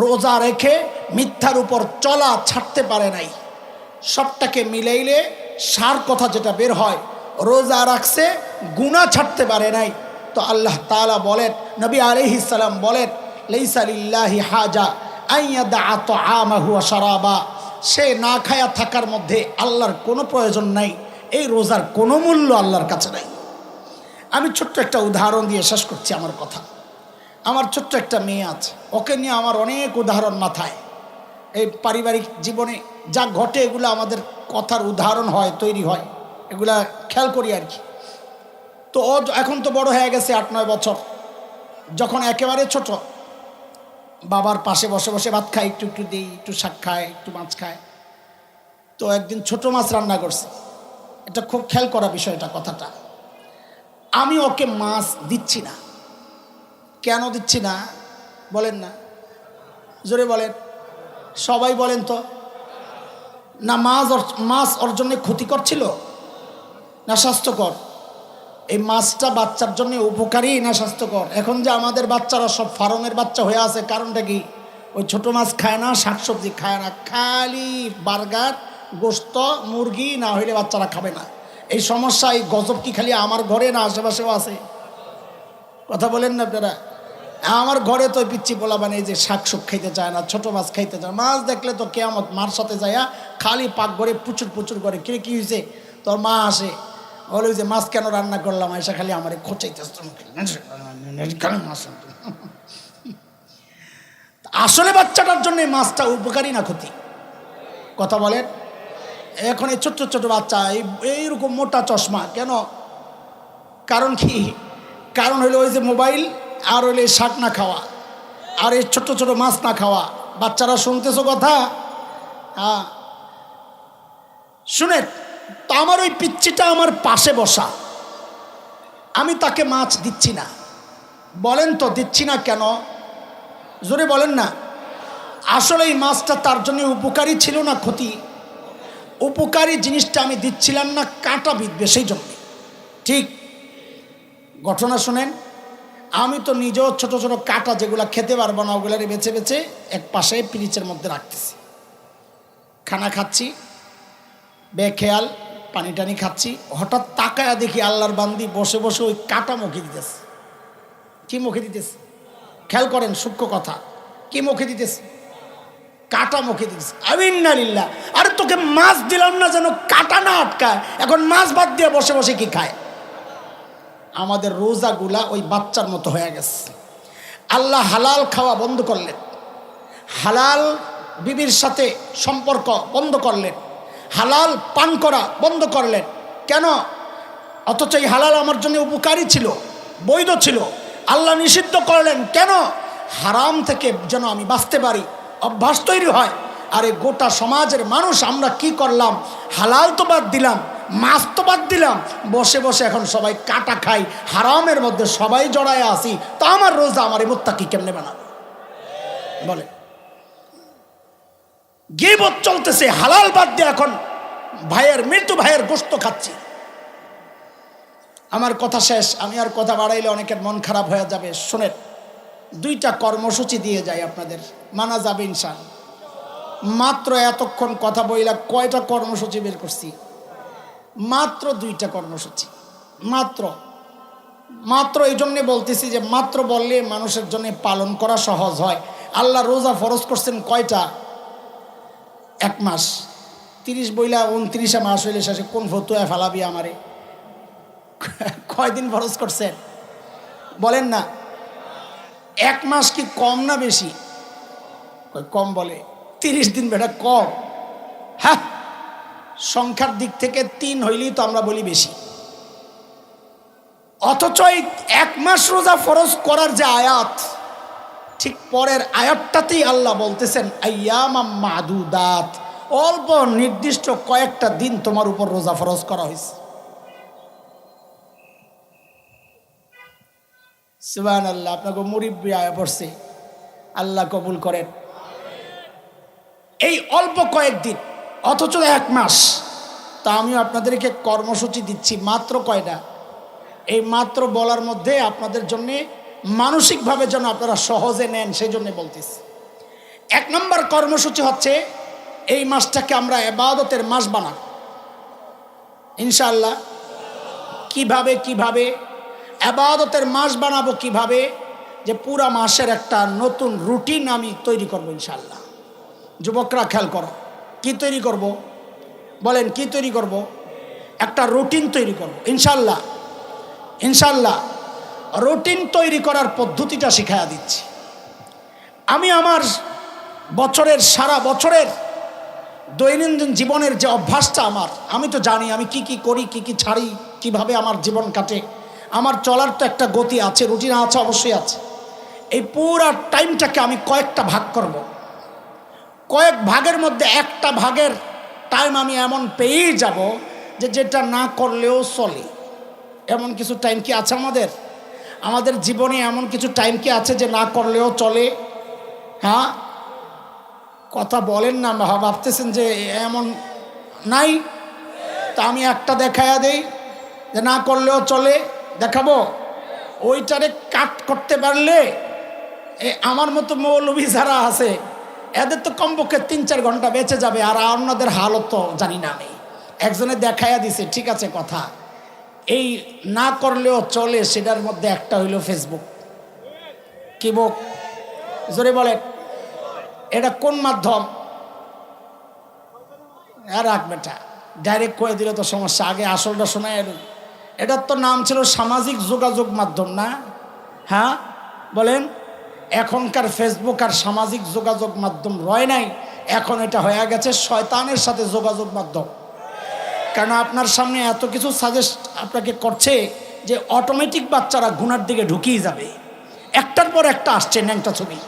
রোজা রেখে মিথ্যার উপর চলা ছাড়তে পারে নাই, সবটাকে মিলাইলে সার কথা যেটা বের হয়, রোজা রাখছে গুনাহ ছাড়তে পারে নাই। তো আল্লাহ তাআলা বলেন, নবী আলাইহিস সালাম বলেন, লাইসা লিল্লাহি হাজা আন ইয়াদা তাআমাহু ওয়া শারাবা। সে না খায়া থাকার মধ্যে আল্লাহর কোনো প্রয়োজন নাই, এই রোজার কোনো মূল্য আল্লাহর কাছে নাই। আমি ছোট্ট একটা উদাহরণ দিয়ে শেষ করছি আমার কথা। আমার ছোট্ট একটা মেয়ে আছে, ওকে নিয়ে আমার অনেক উদাহরণ মাথায়। এই পারিবারিক জীবনে যা ঘটে এগুলো আমাদের কথার উদাহরণ হয়, তৈরি হয়, এগুলা খেয়াল করি আর কি। তো ও এখন তো বড় হয়ে গেছে, 8-9 বছর। যখন একেবারে ছোট, বাবার পাশে বসে বসে ভাত খায়, একটু একটু দিই, একটু শাক খায়, একটু মাছ খায়। তো একদিন ছোট মাছ রান্না করছে। এটা খুব খেয়াল করা বিষয়টা, কথাটা। আমি ওকে মাছ দিচ্ছি না। কেন দিচ্ছি না বলেন না? জোরে বলেন, সবাই বলেন তো। না মাছ ওর জন্য ক্ষতিকর ছিল না স্বাস্থ্যকর? এই মাছটা বাচ্চার জন্য উপকারী না স্বাস্থ্যকর? এখন যে আমাদের বাচ্চারা সব ফার্মের বাচ্চা হয়ে আছে, কারণটা কি? ওই ছোট মাছ খায় না, শাকসবজি খায় না, খালি বার্গার, গোস্ত, মুরগি না হইলে বাচ্চারা খাবে না। এই সমস্যা, এই গজব কি খালি আমার ঘরে না আশেপাশেও আছে? কথা বলেন না আপনারা? আমার ঘরে তো পিচ্ছি পোলা বানিয়ে যে শাক শুক খাইতে চায় না, ছোট মাছ খাইতে চায়, মাছ দেখলে তো কেয়ামত, মার সাথে যাইয়া খালি পাক ঘরে পুচুর পুচুর করে কে কি হয়েছে, তোর মা আসে বলে যে মাছ কেন রান্না করলাম, এসে খালি আমার খোঁচাইতে মাছ। আসলে বাচ্চাটার জন্য মাছটা উপকারী না ক্ষতি? কথা বলেন। এখন এই ছোট্ট ছোট বাচ্চা এইরকম মোটা চশমা কেন? কারণ কি? কারণ হইলো ওই যে মোবাইল, আর হইলে শাক না খাওয়া, আর এই ছোট ছোট মাছ না খাওয়া। বাচ্চারা শুনতেছো কথা? হ্যাঁ শুনে তো আমার ওই পিচ্চিটা আমার পাশে বসা, আমি তাকে মাছ দিচ্ছি না। বলেন তো দিচ্ছি না কেন? জোরে বলেন না। আসলে এই মাছটা তার জন্য উপকারী ছিল না ক্ষতি? উপকারী জিনিসটা আমি দিচ্ছিলাম না, কাঁটা বিঁধবে সেই জন্য। ঠিক ঘটনা শুনেন, আমি তো নিজেও ছোট ছোট কাঁটা যেগুলো খেতে পারবো না ওগুলার বেছে বেছে এক পাশে পিরিচের মধ্যে রাখতেছি। খানা খাচ্ছি বেখেয়াল, পানি টানি খাচ্ছি, হঠাৎ তাকায়া দেখি আল্লাহর বান্দি বসে বসে ওই কাঁটা মুখে দিতেছে। কি মুখে দিতেছে? খেয়াল করেন, সূক্ষ্ম কথা। কি মুখে দিতেছে? কাঁটা মুখে দিতেছে। আমিন্নালিল্লাহ। আরে তোকে মাছ দিলাম না যেন কাঁটা না আটকায়, এখন মাছ বাদ দিয়ে বসে বসে কি খায়? আমাদের রোজাগুলা ওই বাচ্চার মতো হয়ে গেছে। আল্লাহ হালাল খাওয়া বন্ধ করলেন, হালাল বিবির সাথে সম্পর্ক বন্ধ করলেন, হালাল পান করা বন্ধ করলেন। কেন? অথচ এই হালাল আমার জন্য উপকারী ছিল, বৈধ ছিল। আল্লাহ নিষিদ্ধ করলেন কেন? হারাম থেকে যেন আমি বাঁচতে পারি, অভ্যাস তৈরি হয়। আর এই গোটা সমাজের মানুষ আমরা কি করলাম? হালাল তো বাদ দিলাম, মাছ তো বাদ দিলাম, বসে বসে এখন সবাই কাটা খাই, হারামের মধ্যে সবাই জড়ায় আসি। তা আমার রোজা আমার এই মুত্তাকি কেমনে বানাবো? বলে গীবত চলতেছে, হালাল বাদ দিয়ে এখন ভাইয়ের মৃত্যু ভাইয়ের গোশত খাচ্ছি। আমার কথা শেষ, আমি আর কথা বাড়াইলে অনেকের মন খারাপ হয়ে যাবে। শোনেন, দুইটা কর্মসূচি দিয়ে যাই, আপনাদের মানা যাবে ইনশাআল্লাহ। মাত্র এতক্ষণ কথা বইলা কয়টা কর্মসূচি বের করছি? মাত্র দুইটা কর্মসূচি। মাত্র মাত্র এই জন্যে বলতেছি যে মাত্র বললে মানুষের জন্য পালন করা সহজ হয়। আল্লাহ রোজা ফরজ করছেন কয়টা? 1 মাস। 30 বইলা 29 মাস হইলে শেষে কোন ফতুয়া ফেলাবি আমারে? কয়দিন ফরজ করছেন বলেন না? 1 মাস কি কম না বেশি? কম বলে। 30 দিন বেটা কম? হ্যাঁ, সংখ্যার দিক থেকে 3 হইলেই তো আমরা বলি বেশি। অথচ এই 1 মাস রোজা ফরজ করার যে আয়াত, ঠিক পরের আয়াতটাতেই আল্লাহ বলতেছেন আইয়ামাম মাদুদাত, অল্প নির্দিষ্ট কয়েকটা দিন তোমার উপর রোজা ফরজ করা হয়েছে। সুবহানাল্লাহ। আপনাকে মুরিব্বি আয়া পড়ছে, আল্লাহ কবুল করেন। এই অল্প কয়েকদিন, অথচ 1 মাস। তা আমিও আপনাদেরকে কর্মসূচি দিচ্ছি, মাত্র কয়টা? এই মাত্র বলার মধ্যে আপনাদের জন্য মানসিকভাবে যেন আপনারা সহজে নেন সেই জন্য বলতেছি। 1 নম্বর কর্মসূচি হচ্ছে এই মাসটাকে আমরা ইবাদতের মাস বানাবো ইনশাআল্লাহ। কিভাবে ইবাদতের মাস বানাবো? কিভাবে? যে পুরা মাসের একটা নতুন রুটিন আমি তৈরি করব ইনশাআল্লাহ। যুবকরা খেয়াল করো, কি তৈরি করব? বলেন কি তৈরি করব? একটা রুটিন তৈরি করব ইনশাআল্লাহ। ইনশাআল্লাহ রুটিন তৈরি করার পদ্ধতিটা শিখাইয়া দিচ্ছি। আমি আমার বছরের, সারা বছরের দৈনন্দিন জীবনের যে অভ্যাসটা আমার, আমি তো জানি আমি কি কি করি, কি কি ছাড়ি, কিভাবে আমার জীবন কাটে। আমার চলার তো একটা গতি আছে, রুটিন আছে, অবশ্যই আছে। এই পুরা টাইমটাকে আমি কয়েকটা ভাগ করব। কয়েক ভাগের মধ্যে একটা ভাগের টাইম আমি এমন পেয়েই যাব যে যেটা না করলেও চলে। এমন কিছু টাইম কি আছে আমাদের? আমাদের জীবনে এমন কিছু টাইম কি আছে যে না করলেও চলে? হ্যাঁ, কথা বলেন না, ভাবতেছেন যে এমন নাই। তা আমি একটা দেখায়া দেই যে না করলেও চলে, দেখাবো। ওইটারে কাট করতে পারলে আমার মতো মৌলবি যারা আছে এদের তো কমপক্ষে 3-4 ঘন্টা বেঁচে যাবে। আর অন্যদের হালত তো জানি না আমি। একজনে দেখায়া দিছে, ঠিক আছে কথা, এই না করলেও চলে, সেটার মধ্যে একটা হইল ফেসবুক। কি বুক জোরে বলেন, এটা কোন মাধ্যম? রাখ বেটা, ডাইরেক্ট করে দিলে তো সমস্যা, আগে আসলটা শোনায় এলো। এটার তো নাম ছিল সামাজিক যোগাযোগ মাধ্যম, না? হ্যাঁ বলেন, এখনকার ফেসবুক আর সামাজিক যোগাযোগ মাধ্যম রয় নাই, এখন এটা হয়ে গেছে শয়তানের সাথে যোগাযোগ মাধ্যম। কারণ আপনার সামনে এত কিছু সাজেস্ট আপনাকে করছে যে অটোমেটিক বাচ্চারা গুনার দিকে ঢুকিয়ে যাবে। একটার পর একটা আসছে ন্যাংটা ছবি,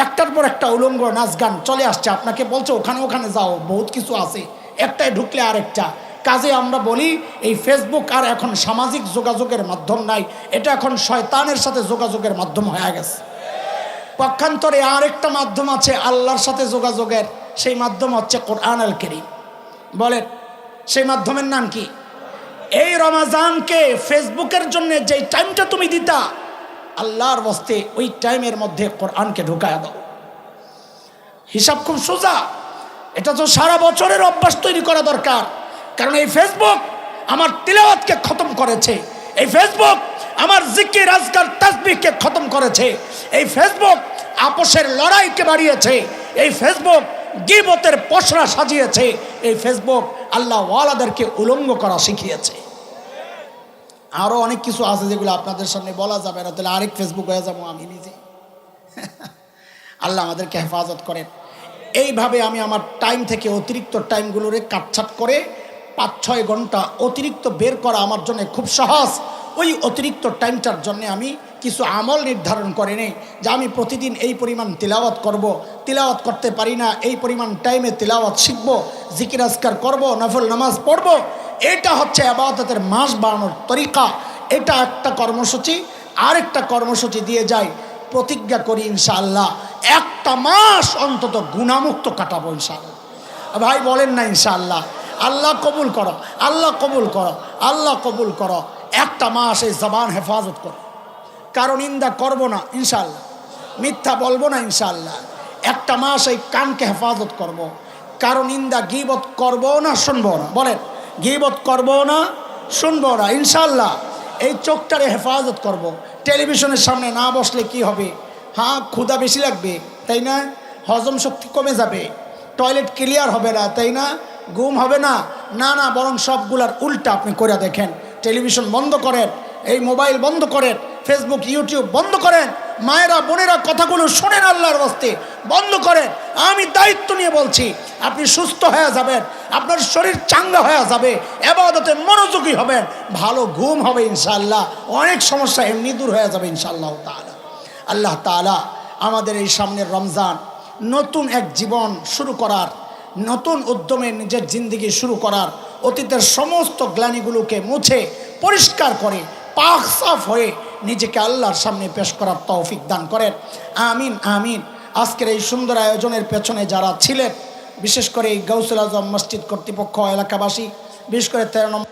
একটার পর একটা উলঙ্গ নাচ গান চলে আসছে, আপনাকে বলছে ওখানে ওখানে যাও, বহুত কিছু আছে, একটাই ঢুকলে আরেকটা। কাজে আমরা বলি এই ফেসবুক আর এখন সামাজিক যোগাযোগের মাধ্যম নাই, এটা এখন শয়তানের সাথে যোগাযোগের মাধ্যম হয়ে গেছে। পক্ষান্তরে আরেকটা মাধ্যম আছে আল্লাহর সাথে যোগাযোগের, সেই মাধ্যম হচ্ছে কোরআন আল কারীম। বলেন সেই মাধ্যমের নাম কি? এই রমাজানকে ফেসবুকের জন্য যেই টাইমটা তুমি দিতা, আল্লাহর বস্তে ওই টাইমের মধ্যে কোরআনকে ঢুকায় দাও। হিসাব খুব সোজা, এটা তো সারা বছরের অভ্যাস তৈরি করা দরকার। কারণ এই ফেসবুক আমার তিলাওয়াতকে খতম করেছে, এই ফেসবুক আমার জিকির আজকার তাসবিহকে খতম করেছে, এই ফেসবুক আপোষের লড়াইকে বাড়িয়েছে, এই ফেসবুক গীবতের পসরা সাজিয়েছে, এই ফেসবুক আল্লাহ ওয়ালাদেরকে উলঙ্গ করা শিখিয়েছে। আরও অনেক কিছু আছে যেগুলো আপনাদের সামনে বলা যাবে না, তাহলে আরেক ফেসবুক হয়ে যাবো আমি নিজে। আল্লাহ আমাদেরকে হেফাজত করেন। এইভাবে আমি আমার টাইম থেকে অতিরিক্ত টাইমগুলোরে কাটছাট করে 5-6 ঘন্টা অতিরিক্ত বের করা আমার জন্য খুব সহজ। ওই অতিরিক্ত টাইমটার জন্য আমি কিছু আমল নির্ধারণ করে নেই যে আমি প্রতিদিন এই পরিমাণ তিলাওয়াত করব, তিলাওয়াত করতে পারি না এই পরিমাণ টাইমে তিলাওয়াত শিখব, জিকির আজকার করব, নফল নামাজ পড়ব। এটা হচ্ছে ইবাদতের মাস বাড়ানোর তরিকা। এটা একটা কর্মসূচি। আরেকটা কর্মসূচি দিয়ে যাই, প্রতিজ্ঞা করি ইনশাআল্লাহ একটা মাস অন্তত গুনাহমুক্ত কাটাবো ইনশাআল্লাহ। ভাই বলেন না ইনশাআল্লাহ? আল্লাহ কবুল করো, আল্লাহ কবুল করো, আল্লাহ কবুল করো। একটা মাস এই জবান হেফাজত করো, কারণ নিন্দা করব না ইনশাআল্লাহ, মিথ্যা বলবো না ইনশাআল্লাহ। একটা মাস এই কানকে হেফাজত করব, কারণ নিন্দা গীবত করবো না শুনবো না। বলেন গীবত করবো না শুনবো না ইনশাআল্লাহ। এই চোখটারে হেফাজত করব। টেলিভিশনের সামনে না বসলে কি হবে? হ্যাঁ, ক্ষুধা বেশি লাগবে, তাই না? হজম শক্তি কমে যাবে, টয়লেট ক্লিয়ার হবে না, তাই না? ঘুম হবে না, না না, বরং সবগুলার উল্টা আপনি করে দেখেন। টেলিভিশন বন্ধ করেন, এই মোবাইল বন্ধ করেন, ফেসবুক ইউটিউব বন্ধ করেন, মায়েরা বোনেরা কথাগুলো শোনেন, আল্লাহর রাস্তে বন্ধ করেন। আমি দায়িত্ব নিয়ে বলছি, আপনি সুস্থ হয়ে যাবেন, আপনার শরীর চাঙ্গা হয়ে যাবে, ইবাদতে মনোযোগী হবেন, ভালো ঘুম হবে ইনশাআল্লাহ, অনেক সমস্যা এমনি দূর হয়ে যাবে ইনশাআল্লাহ তাআলা। আল্লাহ তাআলা আমাদের এই সামনের রমজান নতুন এক জীবন শুরু করার, নতুন উদ্যমে নিজের জিন্দেগি শুরু করার, অতীতের সমস্ত গ্লানিগুলোকে মুছে পরিষ্কার করে পাক সাফ হয়ে নিজেকে আল্লাহর সামনে পেশ করার তৌফিক দান করেন। আমিন আমিন। আজকের এই সুন্দর আয়োজনের পেছনে যারা ছিলেন, বিশেষ করে এই গাউসুল আজম মসজিদ কর্তৃপক্ষ, এলাকাবাসী, বিশেষ করে 13 নম্বর